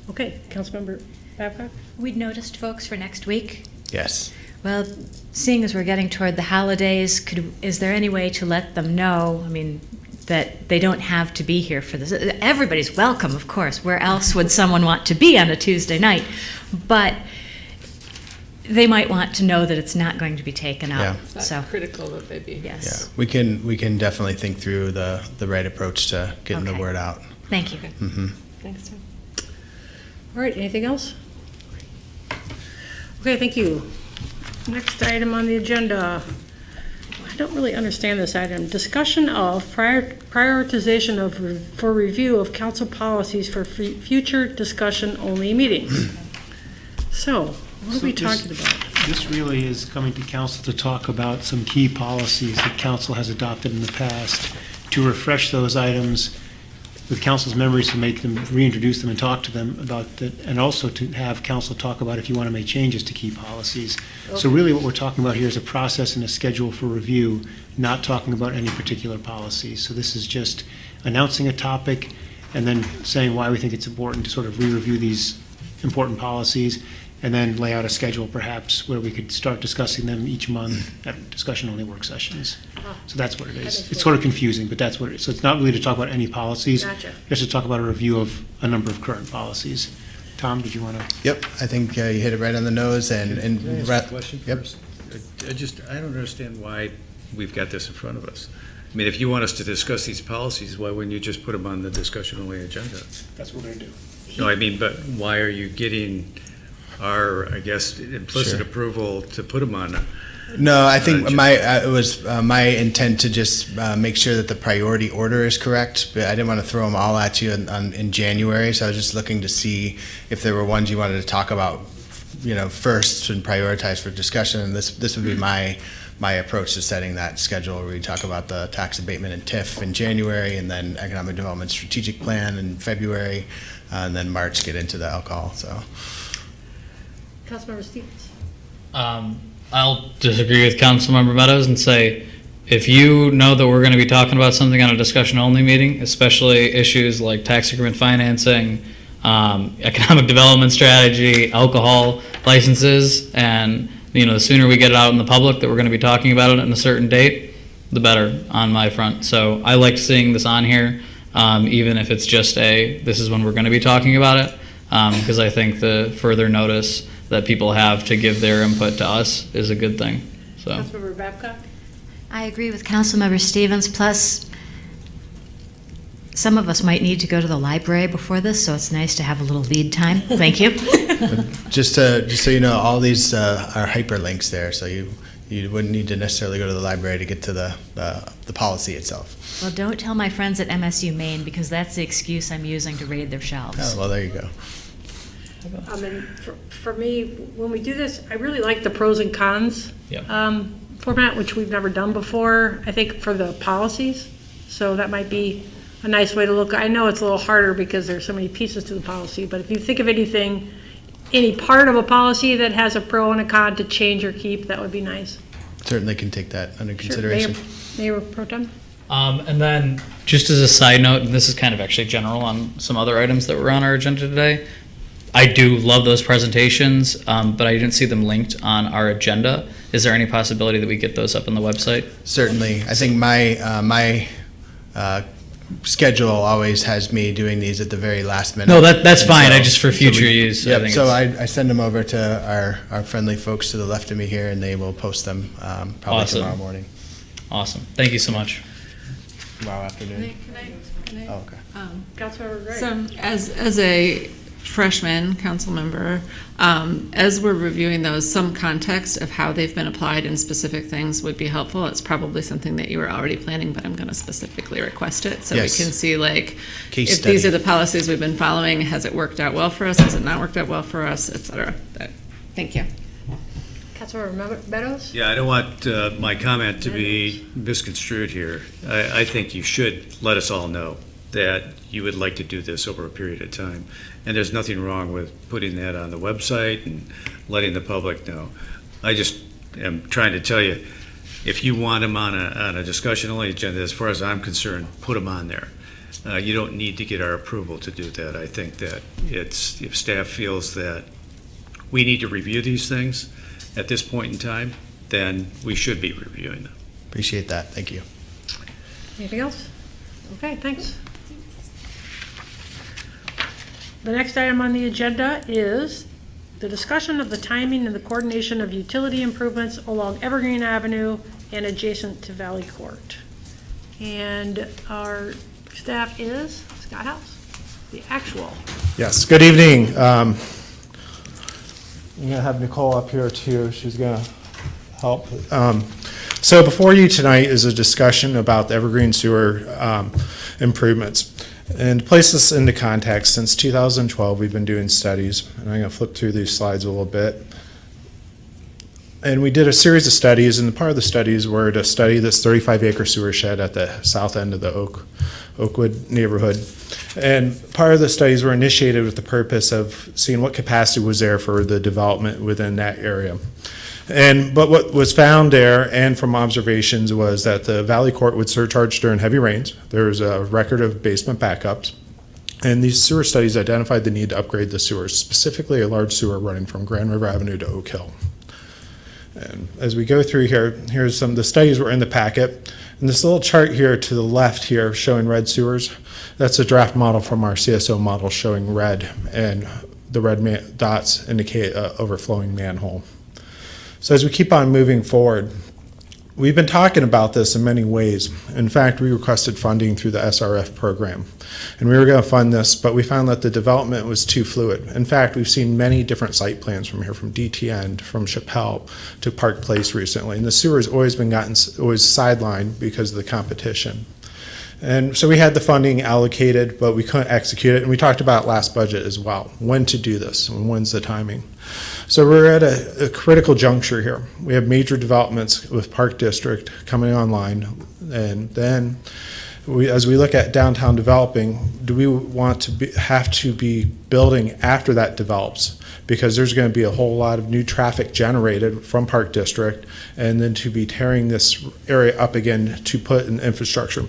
Okay, Councilmember Babcock? We'd noticed folks for next week. Yes. Well, seeing as we're getting toward the holidays, is there any way to let them know, I mean, that they don't have to be here for this? Everybody's welcome, of course. Where else would someone want to be on a Tuesday night? But they might want to know that it's not going to be taken up. Yeah. It's not So, critical that they be here. yes. Yeah, we can definitely think through the right approach to getting the Okay. word out. Thank you. Hmm. Thanks, Tom. All right, anything else? Okay, thank you. Next item on the agenda. I don't really understand this item. Discussion of prioritization for review of council policies for future discussion only meetings. So, what are we talking about? This really is coming to council to talk about some key policies that council has adopted in the past, to refresh those items with council's memories, to make them, reintroduce them and talk to them about it, and also to have council talk about if you want to make changes to key policies. So really what we're talking about here is a process and a schedule for review, not talking about any particular policies. So this is just announcing a topic and then saying why we think it's important to sort of re-review these important policies, and then lay out a schedule perhaps where we could start discussing them each month at discussion-only work sessions. So that's what it is. It's sort of confusing, but that's what it is. So it's not really to talk about any policies. Gotcha. Just to talk about a review of a number of current policies. Tom, did you want to? Yep, I think you hit it right on the nose. And Can I ask a question Yep. first? I don't understand why we've got this in front of us. I mean, if you want us to discuss these policies, why wouldn't you just put them on the discussion-only agenda? That's what we're going to do. No, I mean, but why are you getting our, I guess, implicit Sure. approval to put them on? No, I think it was my intent to just make sure that the priority order is correct, but I didn't want to throw them all at you in January, so I was just looking to see if there were ones you wanted to talk about, first and prioritize for discussion. And this would be my approach to setting that schedule, where we talk about the tax abatement and TIF in January, and then economic development strategic plan in February, and then March get into the alcohol. So. Councilmember Stevens? I'll disagree with Councilmember Meadows and say, if you know that we're going to be talking about something on a discussion-only meeting, especially issues like tax increment financing, economic development strategy, alcohol licenses, and the sooner we get it out in the public that we're going to be talking about it on a certain date, the better on my front. So I like seeing this on here, even if it's just this is when we're going to be talking about it, because I think the further notice that people have to give their input to us is a good thing. So. Councilmember Babcock? I agree with Councilmember Stevens, plus some of us might need to go to the library before this, so it's nice to have a little lead time. Thank you. Just so you know, all these are hyperlinks there, so you wouldn't need to necessarily go to the library to get to the policy itself. Well, don't tell my friends at MSU Maine, because that's the excuse I'm using to raid their shelves. Oh, well, there you go. And for me, when we do this, I really like the pros and cons format, which we've never done before, I think, for the policies. So that might be a nice way to look. I know it's a little harder because there's so many pieces to the policy, but if you think of anything, any part of a policy that has a pro and a con to change or keep, that would be nice. Certainly can take that under Sure. consideration. Mayor Pro Tem? And then, just as a side note, and this is kind of actually general on some other items that were on our agenda today, I do love those presentations, but I didn't see them linked on our agenda. Is there any possibility that we get those up on the website? Certainly. I think my schedule always has me doing these at the very last minute. No, that's And fine. I just for future use. Yep. So I send them over to our friendly folks to the left of me here, and they will post them probably Awesome. tomorrow morning. Awesome. Thank you so much. Tomorrow afternoon. Can I? Oh, okay. Councilmember Gray? So as a freshman council member, as we're reviewing those, some context of how they've been applied in specific things would be helpful. It's probably something that you were already planning, but I'm going to specifically request it so Yes. we can see Case if study. these are the policies we've been following, has it worked out well for us, has it not worked out well for us, et cetera. Thank you. Councilmember Meadows? Yeah, I don't want my comment to be misconstrued here. I think you should let us all know that you would like to do this over a period of time. And there's nothing wrong with putting that on the website and letting the public know. I just am trying to tell you, If you want them on a discussion-only agenda, as far as I'm concerned, put them on there. You don't need to get our approval to do that. I think that if staff feels that we need to review these things at this point in time, then we should be reviewing them. Appreciate that. Thank you. Anything else? Okay, thanks. The next item on the agenda is the discussion of the timing and the coordination of utility improvements along Evergreen Avenue and adjacent to Valley Court. And our staff is Scott House, the actual. Yes, good evening. I'm going to have Nicole up here too. She's going to help. So before you tonight is a discussion about the Evergreen sewer improvements. And to place this into context, since 2012 we've been doing studies, and I'm going to flip through these slides a little bit. And we did a series of studies, and part of the studies were to study this 35-acre sewer shed at the south end of the Oakwood neighborhood. And part of the studies were initiated with the purpose of seeing what capacity was there for the development within that area. But what was found there, and from observations, was that the Valley Court would surcharge during heavy rains. There was a record of basement backups. And these sewer studies identified the need to upgrade the sewers, specifically a large sewer running from Grand River Avenue to Oak Hill. And as we go through here, here's some of the studies were in the packet. And this little chart here to the left here showing red sewers, that's a draft model from our CSO model showing red, and the red dots indicate an overflowing manhole. So as we keep on moving forward, we've been talking about this in many ways. In fact, we requested funding through the SRF program, and we were going to fund this, but we found that the development was too fluid. In fact, we've seen many different site plans from here, from DTN, from Chappelle to Park Place recently, and the sewer has always been always sidelined because of the competition. And so we had the funding allocated, but we couldn't execute it, and we talked about last budget as well, when to do this, and when's the timing. So we're at a critical juncture here. We have major developments with Park District coming online, and then as we look at downtown developing, do we want to have to be building after that develops? Because there's going to be a whole lot of new traffic generated from Park District, and then to be tearing this area up again to put in infrastructure.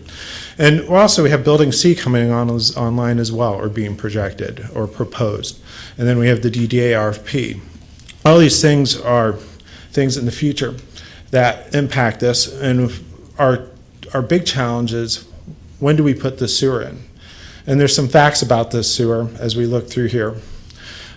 And also we have Building C coming online as well, or being projected or proposed. And then we have the DDA RFP. All these things are things in the future that impact this, and our big challenge is, when do we put the sewer in? And there's some facts about this sewer as we look through here.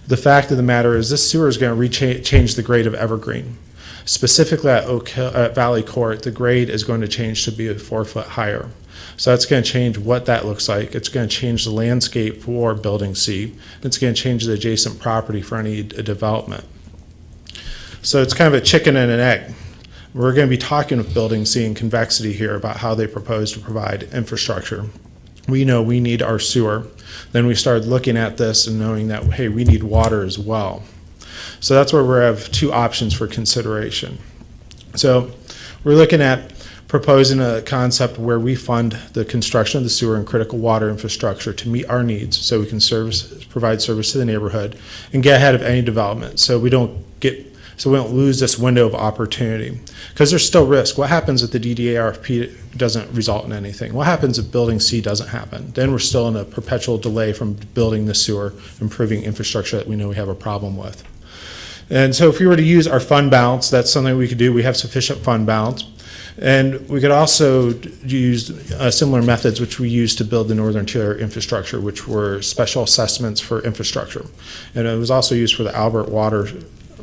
The fact of the matter is this sewer is going to change the grade of Evergreen. Specifically at Valley Court, the grade is going to change to be 4 foot higher. So that's going to change what that looks like. It's going to change the landscape for Building C. It's going to change the adjacent property for any development. So it's kind of a chicken and an egg. We're going to be talking with Building C and Convexity here about how they propose to provide infrastructure. We know we need our sewer. Then we started looking at this and knowing that, hey, we need water as well. So that's where we have two options for consideration. So we're looking at proposing a concept where we fund the construction of the sewer and critical water infrastructure to meet our needs, so we can provide service to the neighborhood and get ahead of any development, so we don't lose this window of opportunity. Because there's still risk. What happens if the DDA RFP doesn't result in anything? What happens if Building C doesn't happen? Then we're still in a perpetual delay from building the sewer, improving infrastructure that we know we have a problem with. And so if we were to use our fund balance, that's something we could do. We have sufficient fund balance. And we could also use similar methods which we used to build the Northern Tier infrastructure, which were special assessments for infrastructure. And it was also used for the Albert Water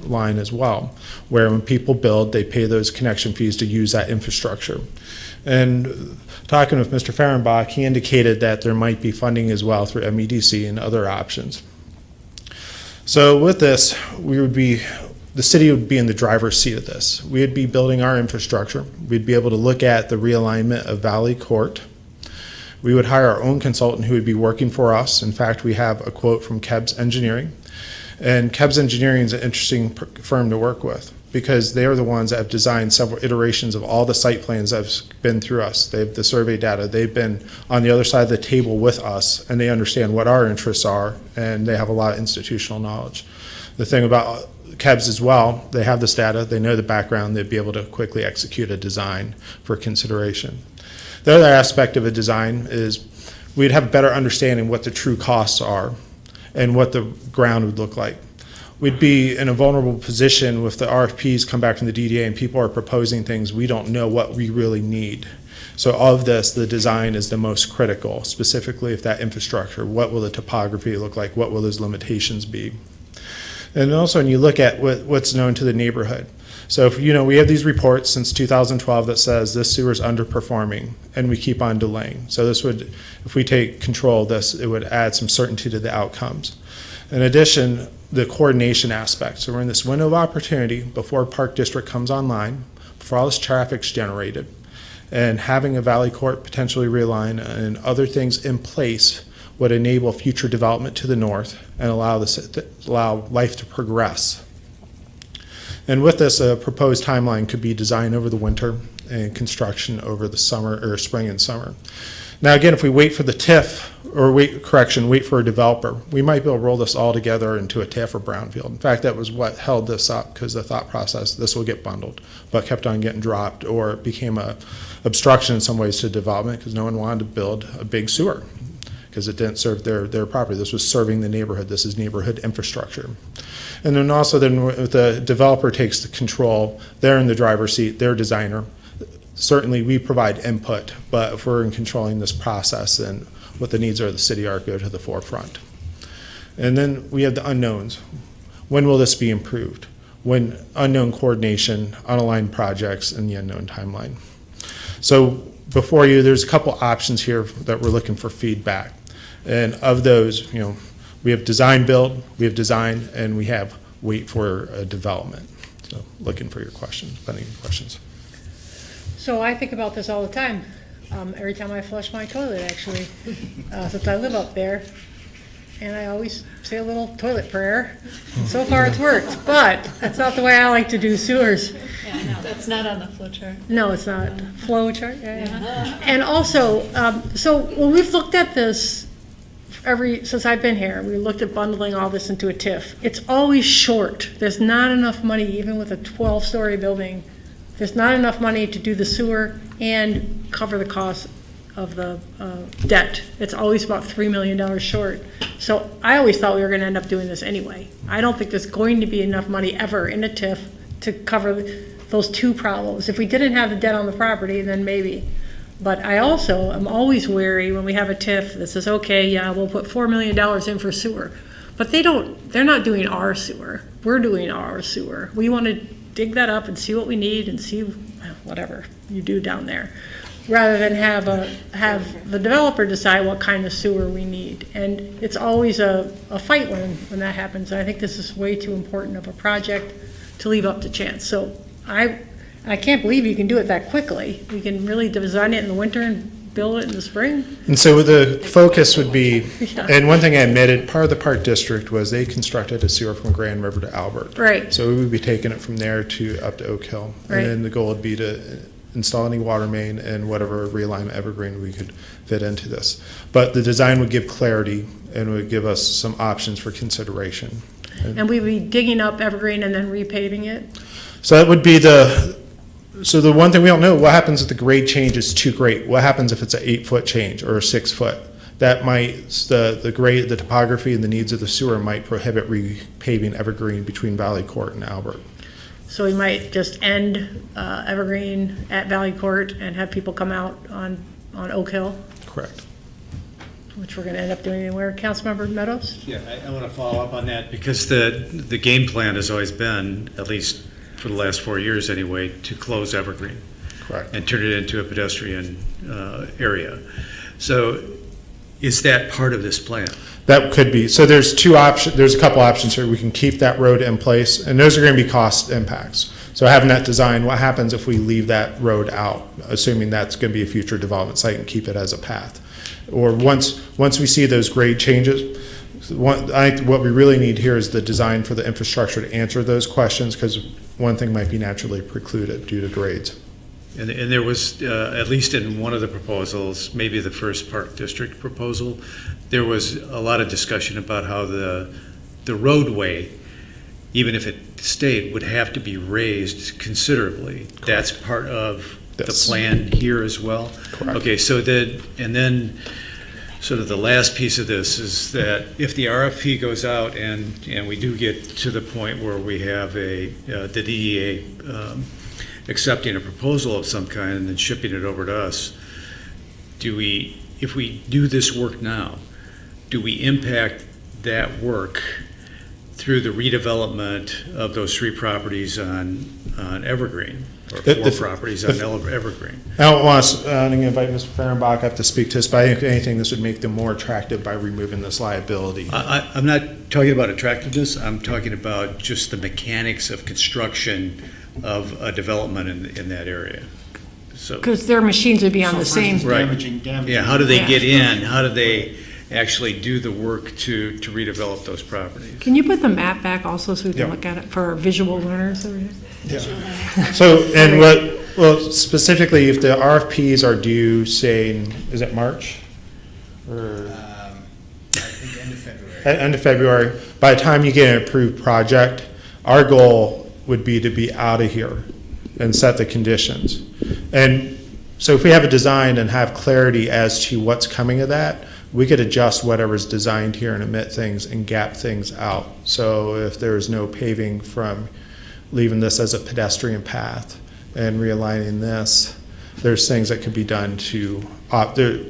line as well, where when people build, they pay those connection fees to use that infrastructure. And talking with Mr. Fehrenbach, he indicated that there might be funding as well through MEDC and other options. So with this, the city would be in the driver's seat of this. We'd be building our infrastructure. We'd be able to look at the realignment of Valley Court. We would hire our own consultant who would be working for us. In fact, we have a quote from Kebs Engineering. And Kebs Engineering is an interesting firm to work with, because they are the ones that have designed several iterations of all the site plans that have been through us. They have the survey data. They've been on the other side of the table with us, and they understand what our interests are, and they have a lot of institutional knowledge. The thing about KEBS as well, they have this data, they know the background, they'd be able to quickly execute a design for consideration. The other aspect of a design is we'd have a better understanding what the true costs are and what the ground would look like. We'd be in a vulnerable position with the RFPs come back from the DDA and people are proposing things, we don't know what we really need. So of this, the design is the most critical, specifically if that infrastructure, what will the topography look like, what will those limitations be? And also when you look at what's known to the neighborhood. So if, we have these reports since 2012 that says this sewer is underperforming and we keep on delaying. So this would, if we take control of this, it would add some certainty to the outcomes. In addition, the coordination aspect. So we're in this window of opportunity before Park District comes online, before all this traffic's generated, and having a Valley Court potentially realign and other things in place would enable future development to the north and allow life to progress. And with this, a proposed timeline could be design over the winter and construction over the summer or spring and summer. Now again, if we wait for the TIF, or wait for a developer, we might be able to roll this all together into a TIF or brownfield. In fact, that was what held this up, because the thought process, this will get bundled, but kept on getting dropped, or it became a obstruction in some ways to development because no one wanted to build a big sewer because it didn't serve their property. This was serving the neighborhood. This is neighborhood infrastructure. And then also if the developer takes the control, they're in the driver's seat, they're designer. Certainly we provide input, but if we're in controlling this process, then what the needs are of the city are go to the forefront. And then we have the unknowns. When will this be improved? When unknown coordination, unaligned projects, and the unknown timeline. So before you, there's a couple options here that we're looking for feedback. And of those, we have design build, we have design, and we have wait for a development. So looking for your questions, any questions. So I think about this all the time. Every time I flush my toilet, actually, since I live up there. And I always say a little toilet prayer. So far it's worked, but that's not the way I like to do sewers. Yeah, no, that's not on the flow chart. No, it's not. Flow chart, yeah. And also, so when we've looked at this since I've been here, we looked at bundling all this into a TIF. It's always short. There's not enough money, even with a 12-story building. There's not enough money to do the sewer and cover the cost of the debt. It's always about $3 million short. So I always thought we were going to end up doing this anyway. I don't think there's going to be enough money ever in a TIF to cover those two problems. If we didn't have the debt on the property, then maybe. But I also am always wary when we have a TIF that says, okay, yeah, we'll put $4 million in for sewer. But they're not doing our sewer. We're doing our sewer. We want to dig that up and see what we need and see whatever you do down there, rather than have the developer decide what kind of sewer we need. And it's always a fight when that happens. And I think this is way too important of a project to leave up to chance. So I can't believe you can do it that quickly. We can really design it in the winter and build it in the spring. And so the focus would be, and one thing I admitted, part of the Park District was they constructed a sewer from Grand River to Albert. Right. So we would be taking it from there up to Oak Hill. Right. And then the goal would be to install any water main and whatever realignment Evergreen we could fit into this. But the design would give clarity and would give us some options for consideration. And we'd be digging up Evergreen and then repaving it? So that would be so the one thing we don't know, what happens if the grade change is too great? What happens if it's an 8-foot change or a 6-foot? That might, the grade, the topography and the needs of the sewer might prohibit repaving Evergreen between Valley Court and Albert. So we might just end Evergreen at Valley Court and have people come out on Oak Hill? Correct. Which we're going to end up doing anywhere. Councilmember Meadows? Yeah, I want to follow up on that because the game plan has always been, at least for the last 4 years anyway, to close Evergreen. Correct. And turn it into a pedestrian area. So is that part of this plan? That could be. So there's there's a couple options here. We can keep that road in place, and those are going to be cost impacts. So having that design, what happens if we leave that road out, assuming that's going to be a future development site, and keep it as a path? Or once we see those grade changes, what we really need here is the design for the infrastructure to answer those questions, because one thing might be naturally precluded due to grades. And there was, at least in one of the proposals, maybe the first Park District proposal, there was a lot of discussion about how the roadway, even if it state would have to be raised considerably. That's part of the Yes. plan here as well? Correct. Okay, so then sort of the last piece of this is that if the RFP goes out and we do get to the point where we have the DEA accepting a proposal of some kind and then shipping it over to us, if we do this work now, do we impact that work through the redevelopment of those 3 properties on Evergreen, or 4 properties on Evergreen? I'm going to invite Mr. Fehrenbach up to speak to us, but I think if anything, this would make them more attractive by removing this liability. I'm not talking about attractiveness, I'm talking about just the mechanics of construction of a development in that area. So, Because their machines would be on the same. right. Damaging. Yeah, how do they get in? How do they actually do the work to redevelop those properties? Can you put the map back also so we can Yeah. look at it for our visual learners over here? Yeah. So, and well, specifically, if the RFPs are due, say, is it March? Or I think end of February. end of February, by the time you get an approved project, our goal would be to be out of here and set the conditions. And so if we have a design and have clarity as to what's coming of that, we could adjust whatever's designed here and omit things and gap things out. So if there's no paving from leaving this as a pedestrian path and realigning this, there's things that could be done to,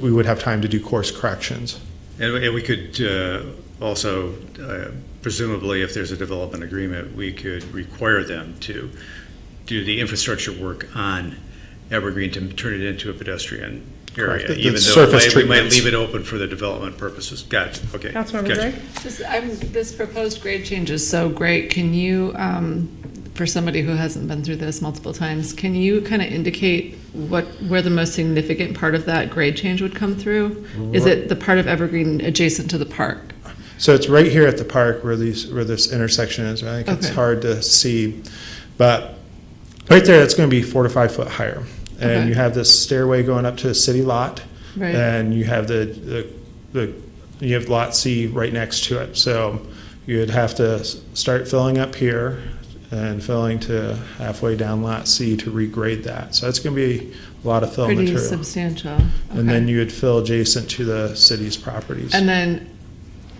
we would have time to do course corrections. And we could also, presumably, if there's a development agreement, we could require them to do the infrastructure work on Evergreen to turn it into a pedestrian area, Correct. even The though surface we might treatments. leave it open for the development purposes. Got it, okay. Councilmember Gotcha. Gregg? This proposed grade change is so great. Can you, for somebody who hasn't been through this multiple times, can you kind of indicate where the most significant part of that grade change would come through? Is it the part of Evergreen adjacent to the park? So it's right here at the park where this intersection is. I think it's Okay. hard to see, but right there, it's going to be 4 to 5 foot higher. And Okay. you have this stairway going up to the city lot, Right. and you have you have lot C right next to it. So you'd have to start filling up here and filling to halfway down lot C to regrade that. So it's going to be a lot of fill Pretty material. substantial. And then Okay. you would fill adjacent to the city's properties. And then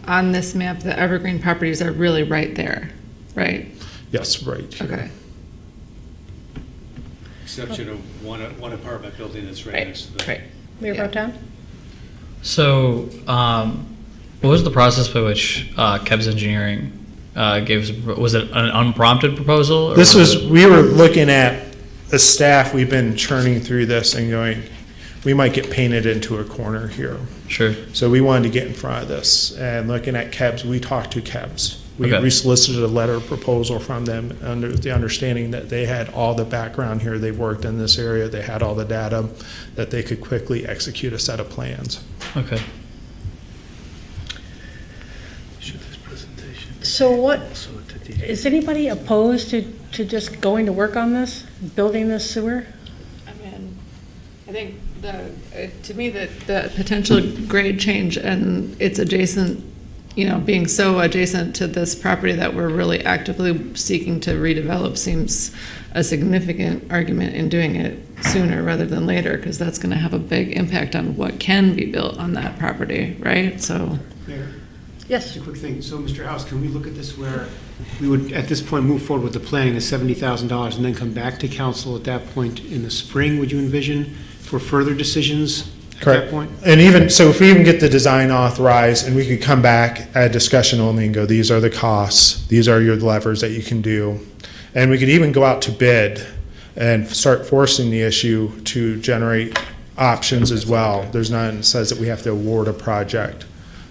on this map, the Evergreen properties are really right there, right? Yes, right here. Okay. Exception of one apartment building that's right next to the. Right. Mayor Pro Tem? So, what was the process by which Kebs Engineering gave us, was it an unprompted proposal? Or This was, we were looking at, the staff, we've been churning through this and going, we might get painted into a corner here. Sure. So we wanted to get in front of this, and looking at Kebs, we talked to Kebs. We solicited a letter of proposal from them under the understanding that they had all the background here, they've worked in this area, they had all the data, that they could quickly execute a set of plans. Okay. So what, is anybody opposed to just going to work on this, building this sewer? I mean, I think to me, the potential grade change and its adjacent, being so adjacent to this property that we're really actively seeking to redevelop seems a significant argument in doing it sooner rather than later, because that's going to have a big impact on what can be built on that property, right? So. Mayor? Yes. Just a quick thing. So, Mr. House, can we look at this where we would, at this point, move forward with the planning, the $70,000, and then come back to council at that point in the spring, would you envision, for further decisions at that point? And even, so if we even get the design authorized, and we could come back at discussion only and go, these are the costs, these are your levers that you can do. And we could even go out to bid and start forcing the issue to generate options as well. There's none that says that we have to award a project.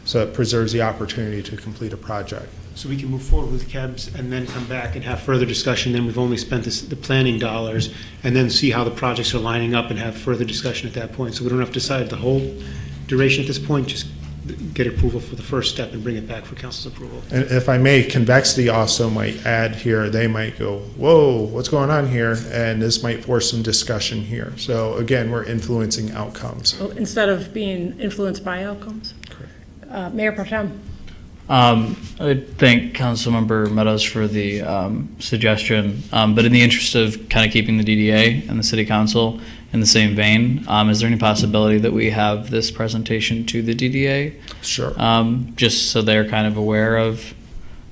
So it preserves the opportunity to complete a project. So we can move forward with KEBS and then come back and have further discussion. Then we've only spent the planning dollars, and then see how the projects are lining up and have further discussion at that point. So we don't have to decide the whole duration at this point, just get approval for the first step and bring it back for council's approval. And if I may, convexity also might add here. They might go, whoa, what's going on here? And this might force some discussion here. So again, we're influencing outcomes. Instead of being influenced by outcomes? Correct. Mayor Pro Tem? I thank Councilmember Meadows for the suggestion, but in the interest of kind of keeping the DDA and the City Council in the same vein, is there any possibility that we have this presentation to the DDA? Sure. Just so they're kind of aware of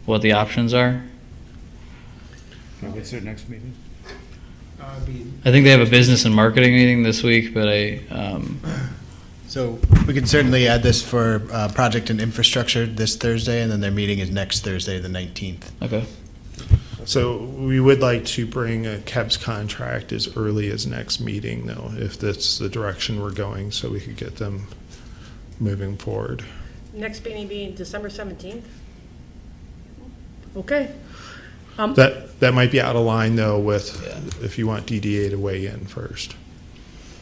what the options are? What's their next meeting? I think they have a business and marketing meeting this week, but So we can certainly add this for project and infrastructure this Thursday, and then their meeting is next Thursday, the 19th. Okay. So we would like to bring a KEBS contract as early as next meeting, though, if that's the direction we're going, so we could get them moving forward. Next meeting being December 17th? Okay. That might be out of line, though, with if you want DDA to weigh in first.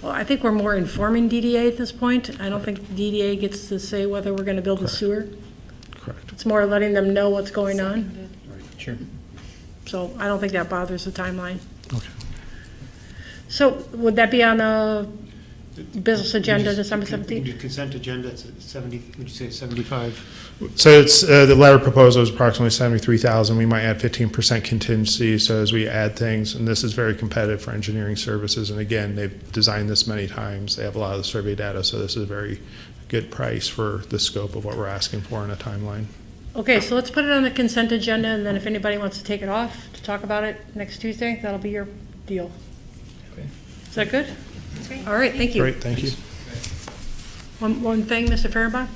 Well, I think we're more informing DDA at this point. I don't think DDA gets to say whether we're going to build a sewer. Correct. It's more letting them know what's going on. Sure. So I don't think that bothers the timeline. Okay. So would that be on a business agenda December The 17th? consent agenda, it's at 70, would you say 75? So it's, the letter proposal is approximately 73,000. We might add 15% contingency, so as we add things, and this is very competitive for engineering services, and again, they've designed this many times. They have a lot of the survey data, so this is a very good price for the scope of what we're asking for in a timeline. Okay, so let's put it on the consent agenda, and then if anybody wants to take it off to talk about it next Tuesday, that'll be your deal. Okay. Is that good? All right, thank you. Great, thank you. One thing, Mr. Fehrenbach?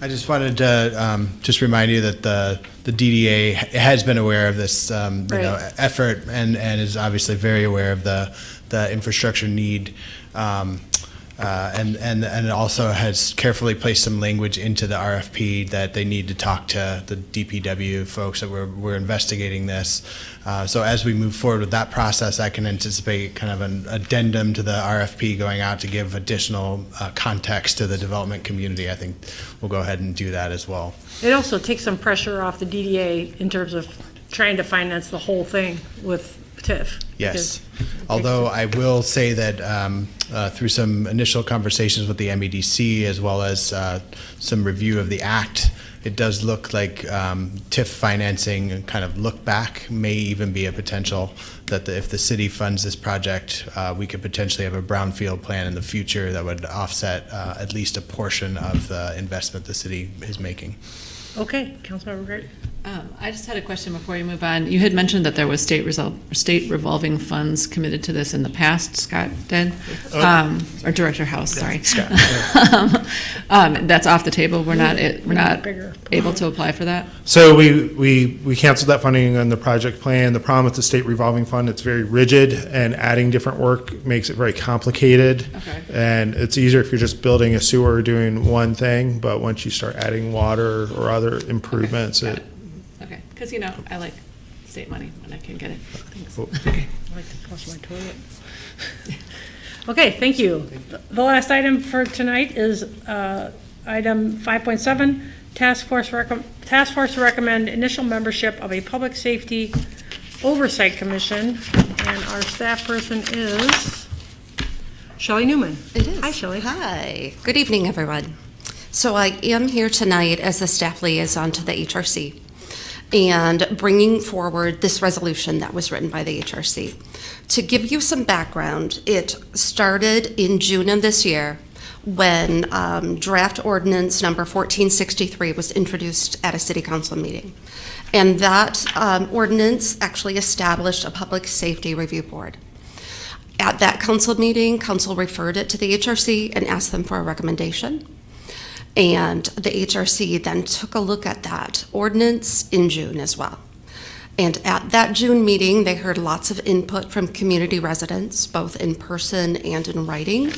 I just wanted to just remind you that the DDA has been aware of this effort and is obviously very aware of the infrastructure need, and also has carefully placed some language into the RFP that they need to talk to the DPW folks that we're investigating this. So as we move forward with that process, I can anticipate kind of an addendum to the RFP going out to give additional context to the development community. I think we'll go ahead and do that as well. It also takes some pressure off the DDA in terms of trying to finance the whole thing with TIF. Yes, although I will say that through some initial conversations with the MEDC as well as some review of the act, it does look like TIF financing and kind of look back may even be a potential that if the city funds this project, we could potentially have a brownfield plan in the future that would offset at least a portion of the investment the city is making. Okay, Councilmember Gray. I just had a question before you move on. You had mentioned that there was state revolving funds committed to this in the past. Scott did, or Director House. Sorry, Scott. That's off the table. We're not able to apply for that. So we canceled that funding on the project plan. The problem with the state revolving fund, it's very rigid, and adding different work makes it very complicated. Okay. And it's easier if you're just building a sewer or doing one thing, but once you start adding water or other improvements, Okay, because I like state money when I can get it. Thanks. Okay. I like to flush my toilet. Okay, thank you. The last item for tonight is item 5.7, task force recommend initial membership of a public safety oversight commission, and our staff person is Shelley Newman. It is. Hi, Shelley. Hi. Good evening, everyone. So I am here tonight as the staff liaison to the HRC and bringing forward this resolution that was written by the HRC. To give you some background, it started in June of this year when draft ordinance number 1463 was introduced at a city council meeting. And that ordinance actually established a public safety review board. At that council meeting, council referred it to the HRC and asked them for a recommendation. And the HRC then took a look at that ordinance in June as well. And at that June meeting, they heard lots of input from community residents, both in person and in writing.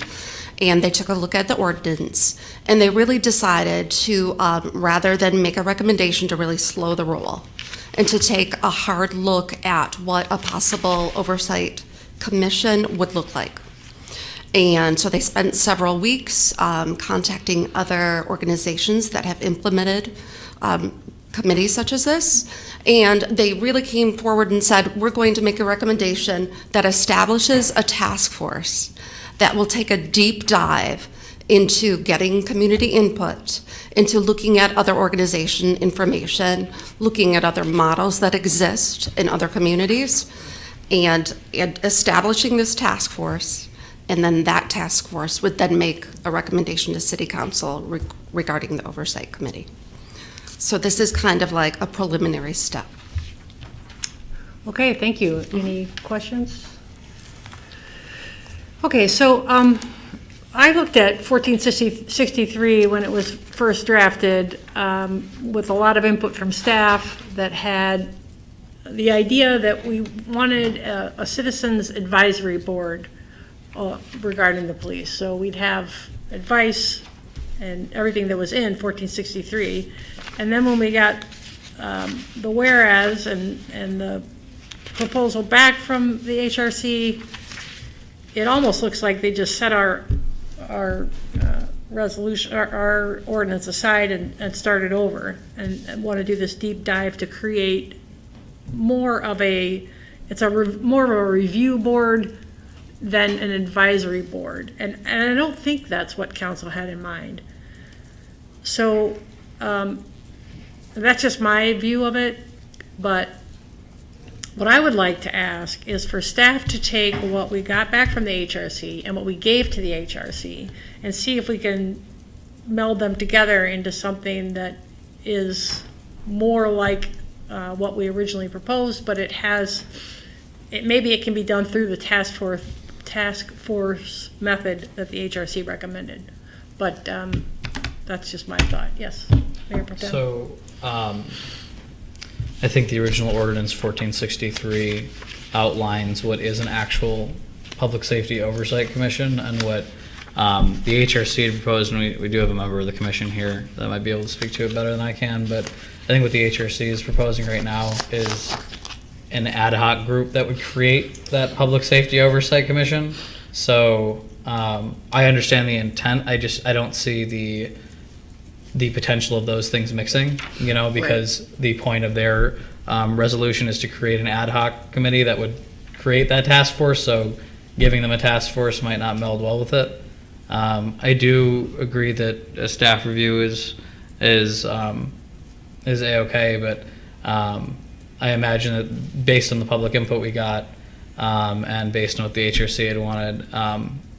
And they took a look at the ordinance, and they really decided to, rather than make a recommendation, to really slow the roll and to take a hard look at what a possible oversight commission would look like. And so they spent several weeks contacting other organizations that have implemented committees such as this. And they really came forward and said, we're going to make a recommendation that establishes a task force that will take a deep dive into getting community input, into looking at other organization information, looking at other models that exist in other communities, and establishing this task force. And then that task force would then make a recommendation to City Council regarding the Oversight Committee. So this is kind of like a preliminary step. Okay, thank you. Any questions? Okay, so I looked at 1463 when it was first drafted with a lot of input from staff that had the idea that we wanted a citizens advisory board regarding the police. So we'd have advice and everything that was in 1463. And then when we got the whereas and the proposal back from the HRC, it almost looks like they just set our resolution, our ordinance aside and started over and want to do this deep dive to create more of more of a review board than an advisory board. And I don't think that's what council had in mind. So that's just my view of it. But what I would like to ask is for staff to take what we got back from the HRC and what we gave to the HRC and see if we can meld them together into something that is more like what we originally proposed, but maybe it can be done through the task force method that the HRC recommended. But that's just my thought. Yes, Mayor Pro Tem. So I think the original ordinance 1463 outlines what is an actual Public Safety Oversight Commission and what the HRC had proposed, and we do have a member of the commission here that might be able to speak to it better than I can, but I think what the HRC is proposing right now is an ad hoc group that would create that Public Safety Oversight Commission. So I understand the intent, I don't see the potential of those things mixing, because right. The point of their resolution is to create an ad hoc committee that would create that task force, so giving them a task force might not meld well with it. I do agree that a staff review is A-okay, but I imagine that based on the public input we got and based on what the HRC had wanted,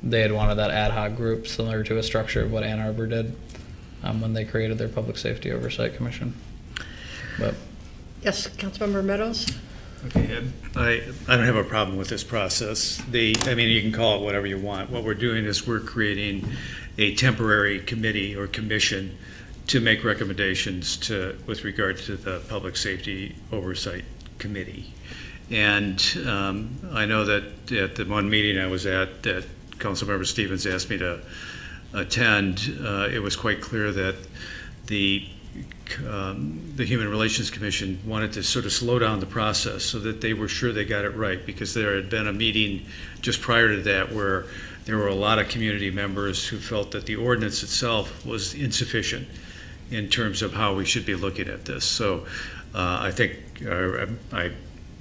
they had wanted that ad hoc group similar to a structure of what Ann Arbor did when they created their Public Safety Oversight Commission. But yes, Councilmember Meadows. Okay, I don't have a problem with this process. You can call it whatever you want. What we're doing is we're creating a temporary committee or commission to make recommendations with regard to the Public Safety Oversight Committee. And I know that at the one meeting I was at that Councilmember Stevens asked me to attend, it was quite clear that the Human Relations Commission wanted to sort of slow down the process so that they were sure they got it right, because there had been a meeting just prior to that where there were a lot of community members who felt that the ordinance itself was insufficient in terms of how we should be looking at this. So I think I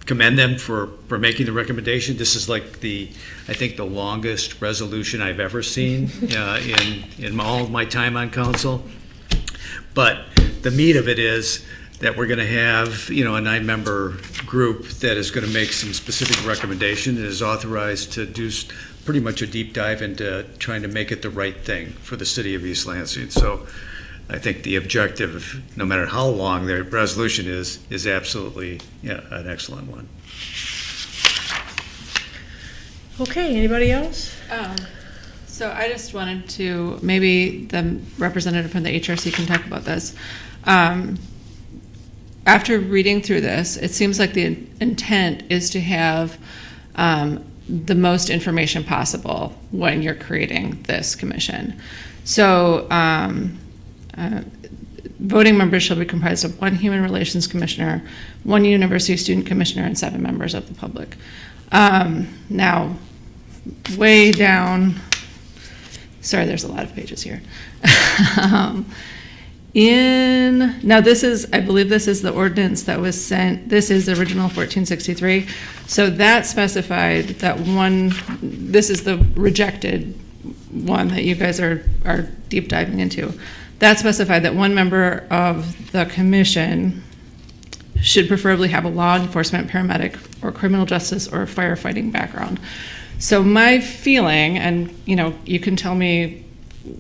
commend them for making the recommendation. This is like I think the longest resolution I've ever seen in all of my time on council. But the meat of it is that we're going to have, a 9-member group that is going to make some specific recommendations and is authorized to do pretty much a deep dive into trying to make it the right thing for the city of East Lansing. So I think the objective, no matter how long the resolution is absolutely an excellent one. Okay, anybody else? So I just wanted to, maybe the representative from the HRC can talk about this. After reading through this, it seems like the intent is to have the most information possible when you're creating this commission. So voting members shall be comprised of 1 Human Relations Commissioner, 1 University Student Commissioner, and 7 members of the public. Now, way down, sorry, there's a lot of pages here. Now this is, I believe this is the ordinance that was sent, this is the original 1463. So that specified that this is the rejected one that you guys are deep diving into, that specified that one member of the commission should preferably have a law enforcement, paramedic, or criminal justice or firefighting background. So my feeling, and you can tell me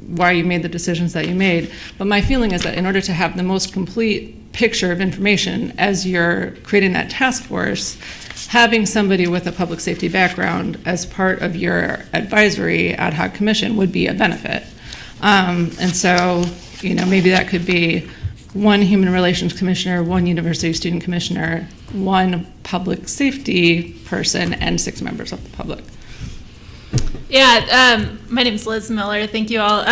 why you made the decisions that you made, but my feeling is that in order to have the most complete picture of information as you're creating that task force, having somebody with a public safety background as part of your advisory ad hoc commission would be a benefit. And so, maybe that could be one human relations commissioner, one university student commissioner, one public safety person, and 6 members of the public. Yeah, my name is Liz Miller. Thank you all.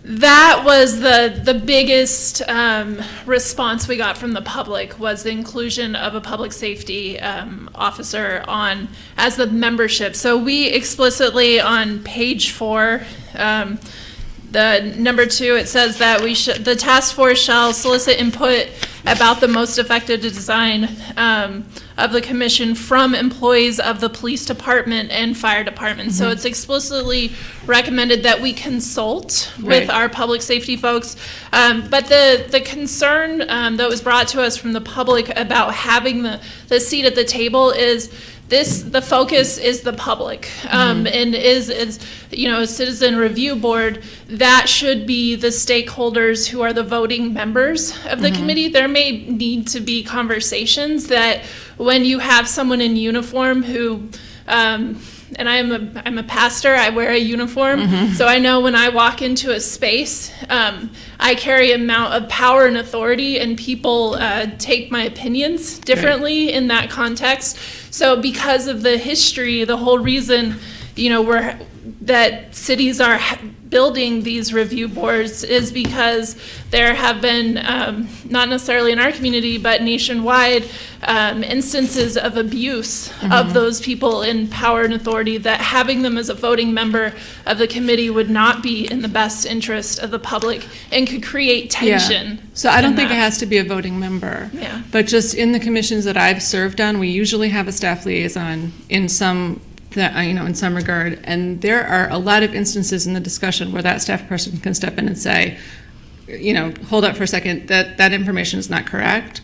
That was the biggest response we got from the public, was the inclusion of a public safety officer as the membership. So we explicitly on page 4, the number 2, it says that the task force shall solicit input about the most effective design of the commission from employees of the police department and fire department. So it's explicitly recommended that we consult with our public safety folks. But the concern that was brought to us from the public about having the seat at the table is the focus is the public, and is a citizen review board. That should be the stakeholders who are the voting members of the committee. There may need to be conversations that when you have someone in uniform who, and I'm a pastor, I wear a uniform, so I know when I walk into a space, I carry an amount of power and authority, and people take my opinions differently in that context. So because of the history, the whole reason, that cities are building these review boards is because there have been, not necessarily in our community, but nationwide, instances of abuse of those people in power and authority, that having them as a voting member of the committee would not be in the best interest of the public and could create tension. Yeah. So I don't think it has to be a voting member. Yeah. But just in the commissions that I've served on, we usually have a staff liaison in some regard, and there are a lot of instances in the discussion where that staff person can step in and say, hold up for a second, that information is not correct.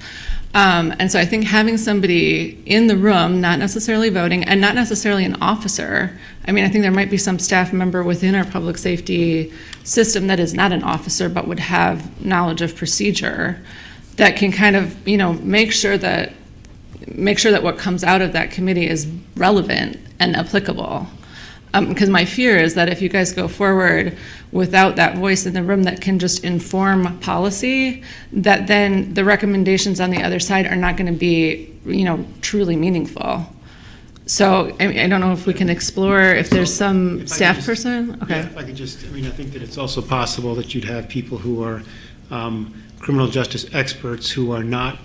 And so I think having somebody in the room, not necessarily voting, and not necessarily an officer. I think there might be some staff member within our public safety system that is not an officer but would have knowledge of procedure, that can kind of, make sure that what comes out of that committee is relevant and applicable. Because my fear is that if you guys go forward without that voice in the room that can just inform policy, that then the recommendations on the other side are not going to be, truly meaningful. So I don't know if we can explore if there's some staff person. Okay. Yeah, if I could just, I think that it's also possible that you'd have people who are criminal justice experts who are not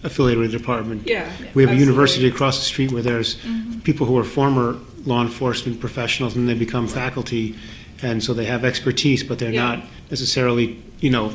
affiliated with the department. Yeah, we have a university across the street where there's people who are former law enforcement professionals, and they become faculty, and so they have expertise, but they're not necessarily,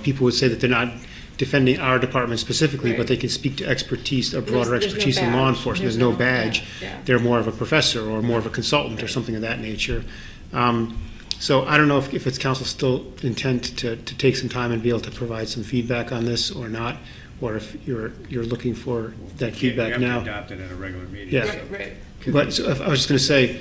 people would say that they're not defending our department specifically, but they can speak to expertise, or broader expertise in law enforcement. There's no badge. They're more of a professor or more of a consultant or something of that nature. So I don't know if it's council's still intent to take some time and be able to provide some feedback on this or not, or if you're looking for that feedback now. We have to adopt it at a regular meeting. Yeah. Right. But so I was just going to say,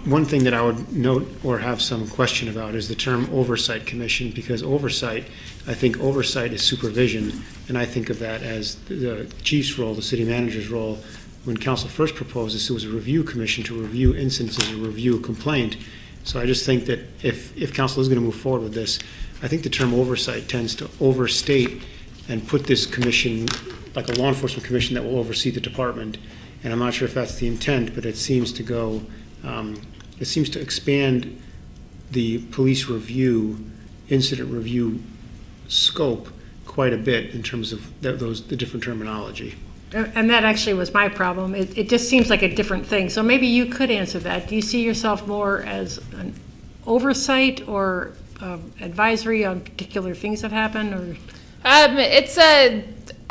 one thing that I would note or have some question about is the term oversight commission, because I think oversight is supervision, and I think of that as the chief's role, the city manager's role. When council first proposed this, it was a review commission to review instances or review a complaint. So I just think that if council is going to move forward with this, I think the term oversight tends to overstate and put this commission like a law enforcement commission that will oversee the department. And I'm not sure if that's the intent, but it seems to go, it seems to expand the police review, incident review scope quite a bit in terms of the different terminology. And that actually was my problem. It just seems like a different thing. So maybe you could answer that. Do you see yourself more as an oversight or advisory on particular things that happen, or?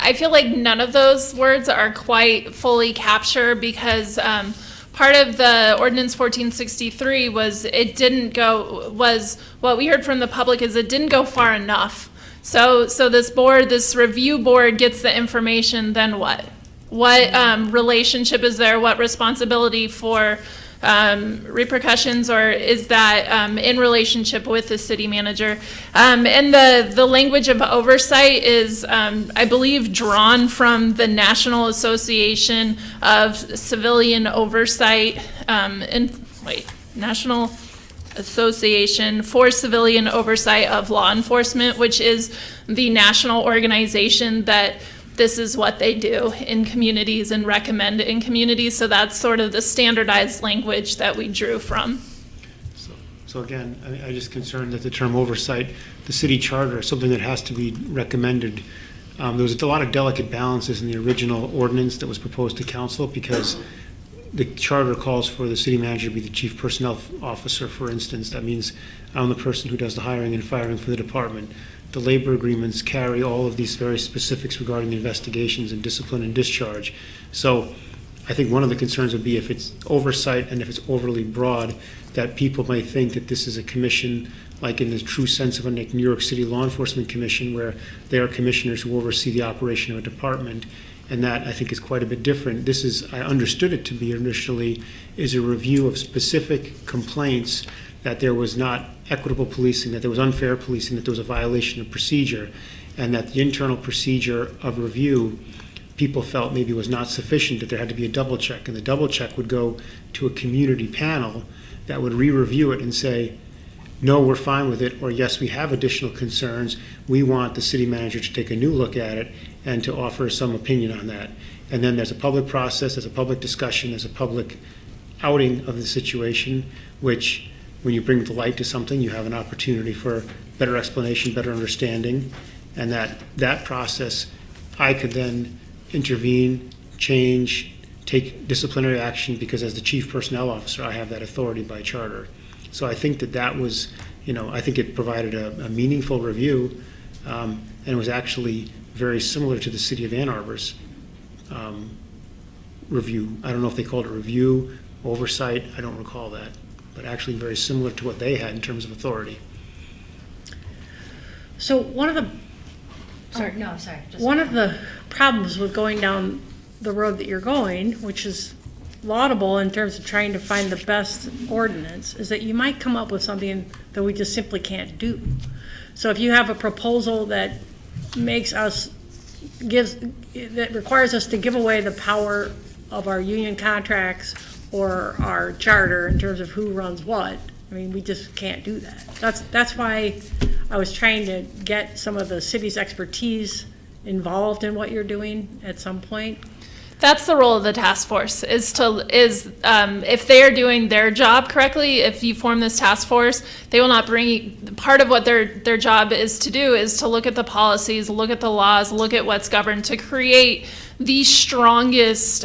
I feel like none of those words are quite fully captured, because part of the ordinance 1463 was what we heard from the public is it didn't go far enough. So this review board gets the information, then what? What relationship is there? What responsibility for repercussions, or is that in relationship with the city manager? And the language of oversight is, I believe, drawn from the National Association of Civilian Oversight, National Association for Civilian Oversight of Law Enforcement, which is the national organization that this is what they do in communities and recommend in communities. So that's sort of the standardized language that we drew from. So again, I'm just concerned that the term oversight, the city charter, is something that has to be recommended. There was a lot of delicate balances in the original ordinance that was proposed to council, because the charter calls for the city manager to be the chief personnel officer, for instance. That means I'm the person who does the hiring and firing for the department. The labor agreements carry all of these very specifics regarding the investigations and discipline and discharge. So I think one of the concerns would be if it's oversight and if it's overly broad, that people might think that this is a commission like in the true sense of a New York City Law Enforcement Commission, where they are commissioners who oversee the operation of a department. And that, I think, is quite a bit different. This is, I understood it to be initially, is a review of specific complaints that there was not equitable policing, that there was unfair policing, that there was a violation of procedure, and that the internal procedure of review, people felt maybe was not sufficient, that there had to be a double check. And the double check would go to a community panel that would re-review it and say, no, we're fine with it, or yes, we have additional concerns. We want the city manager to take a new look at it and to offer some opinion on that. And then there's a public process, there's a public discussion, there's a public outing of the situation, which when you bring the light to something, you have an opportunity for better explanation, better understanding, and that process, I could then intervene, change, take disciplinary action, because as the chief personnel officer, I have that authority by charter. So I think that was, I think it provided a meaningful review, and it was actually very similar to the city of Ann Arbor's review. I don't know if they called it review, oversight, I don't recall that, but actually very similar to what they had in terms of authority. So one of the problems with going down the road that you're going, which is laudable in terms of trying to find the best ordinance, is that you might come up with something that we just simply can't do. So if you have a proposal that that requires us to give away the power of our union contracts or our charter in terms of who runs what, I mean, we just can't do that. That's why I was trying to get some of the city's expertise involved in what you're doing at some point. That's the role of the task force, is if they are doing their job correctly, if you form this task force, they will not part of what their job is to do is to look at the policies, look at the laws, look at what's governed, to create the strongest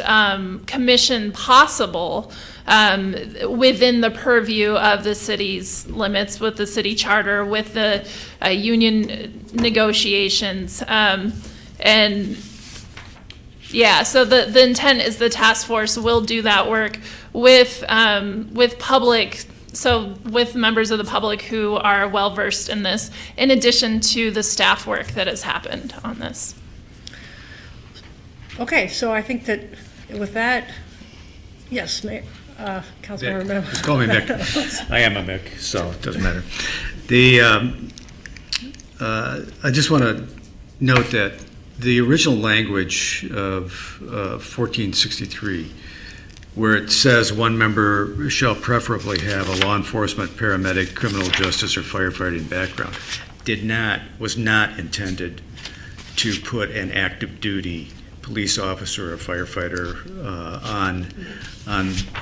commission possible within the purview of the city's limits, with the city charter, with the union negotiations, and yeah, so the intent is the task force will do that work with public, so with members of the public who are well versed in this, in addition to the staff work that has happened on this. Okay, so I think that with that, yes, Councilmember Mick. Just call me Mick. I am a Mick, so it doesn't matter. I just want to note that the original language of 1463, where it says one member shall preferably have a law enforcement, paramedic, criminal justice, or firefighting background, was not intended to put an active duty police officer or firefighter on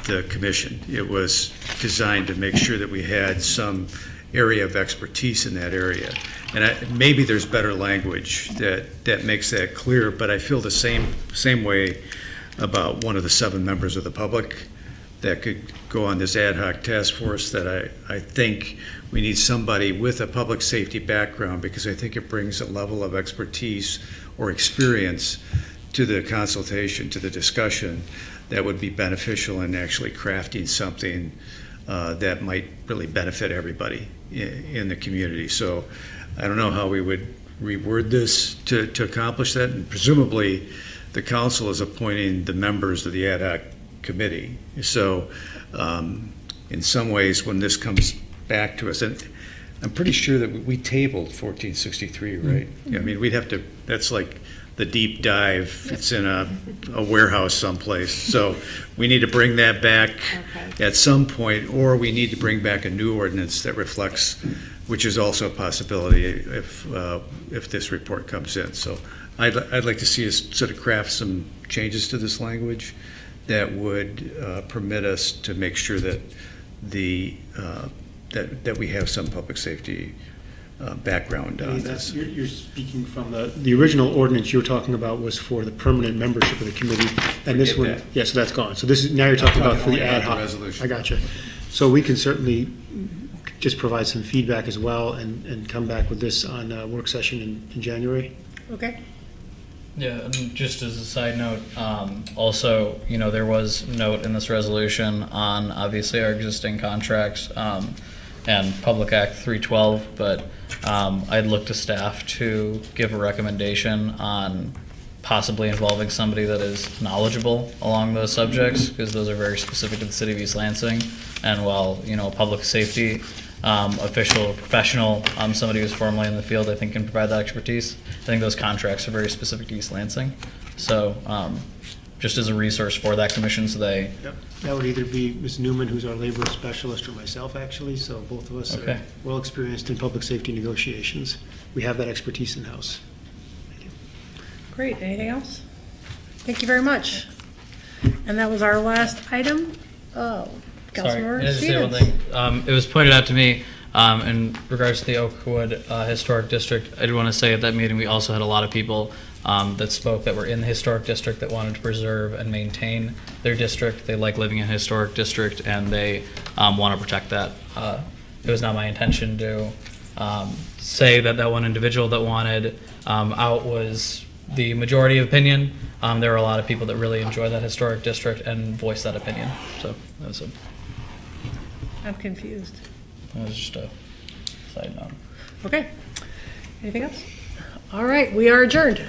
the commission. It was designed to make sure that we had some area of expertise in that area. And maybe there's better language that makes that clear, but I feel the same way about one of the 7 members of the public that could go on this ad hoc task force, that I think we need somebody with a public safety background, because I think it brings a level of expertise or experience to the consultation, to the discussion, that would be beneficial in actually crafting something that might really benefit everybody in the community. So I don't know how we would reword this to accomplish that, and presumably the council is appointing the members of the ad hoc committee. So in some ways, when this comes back to us, and I'm pretty sure that we tabled 1463, right? I mean, we'd have to, that's like the deep dive. It's in a warehouse someplace. So we need to bring that back at some point, or we need to bring back a new ordinance that reflects, which is also a possibility if this report comes in. So I'd like to see us sort of craft some changes to this language that would permit us to make sure that that we have some public safety background on this. You're speaking from the original ordinance you were talking about was for the permanent membership of the committee, and this one, yeah, so that's gone. So this is, now you're talking about for the ad hoc. I gotcha. So we can certainly just provide some feedback as well and come back with this on a work session in January. Okay. Yeah, and just as a side note, also, you know, there was note in this resolution on obviously our existing contracts and Public Act 312, but I'd look to staff to give a recommendation on possibly involving somebody that is knowledgeable along those subjects, because those are very specific to the city of East Lansing. And while, you know, public safety official or professional, somebody who's formerly in the field, I think can provide that expertise. I think those contracts are very specific to East Lansing. So just as a resource for that commission, so they... Yep. That would either be Ms. Newman, who's our labor specialist, or myself, actually. So both of us are well experienced in public safety negotiations. We have that expertise in-house. Thank you. Great. Anything else? Thank you very much. And that was our last item. Oh, Councilmember Sorry, I just say one thing. It was pointed out to me in regards to the Oakwood Historic District. I did want to say at that meeting we also had a lot of people that spoke that were in the historic district that wanted to preserve and maintain their district. They like living in a historic district and they want to protect that. It was not my intention to say that that one individual that wanted out was the majority of opinion. There were a lot of people that really enjoy that historic district and voice that opinion. So that was I'm confused. That was just a side note. Okay. Anything else? All right, we are adjourned.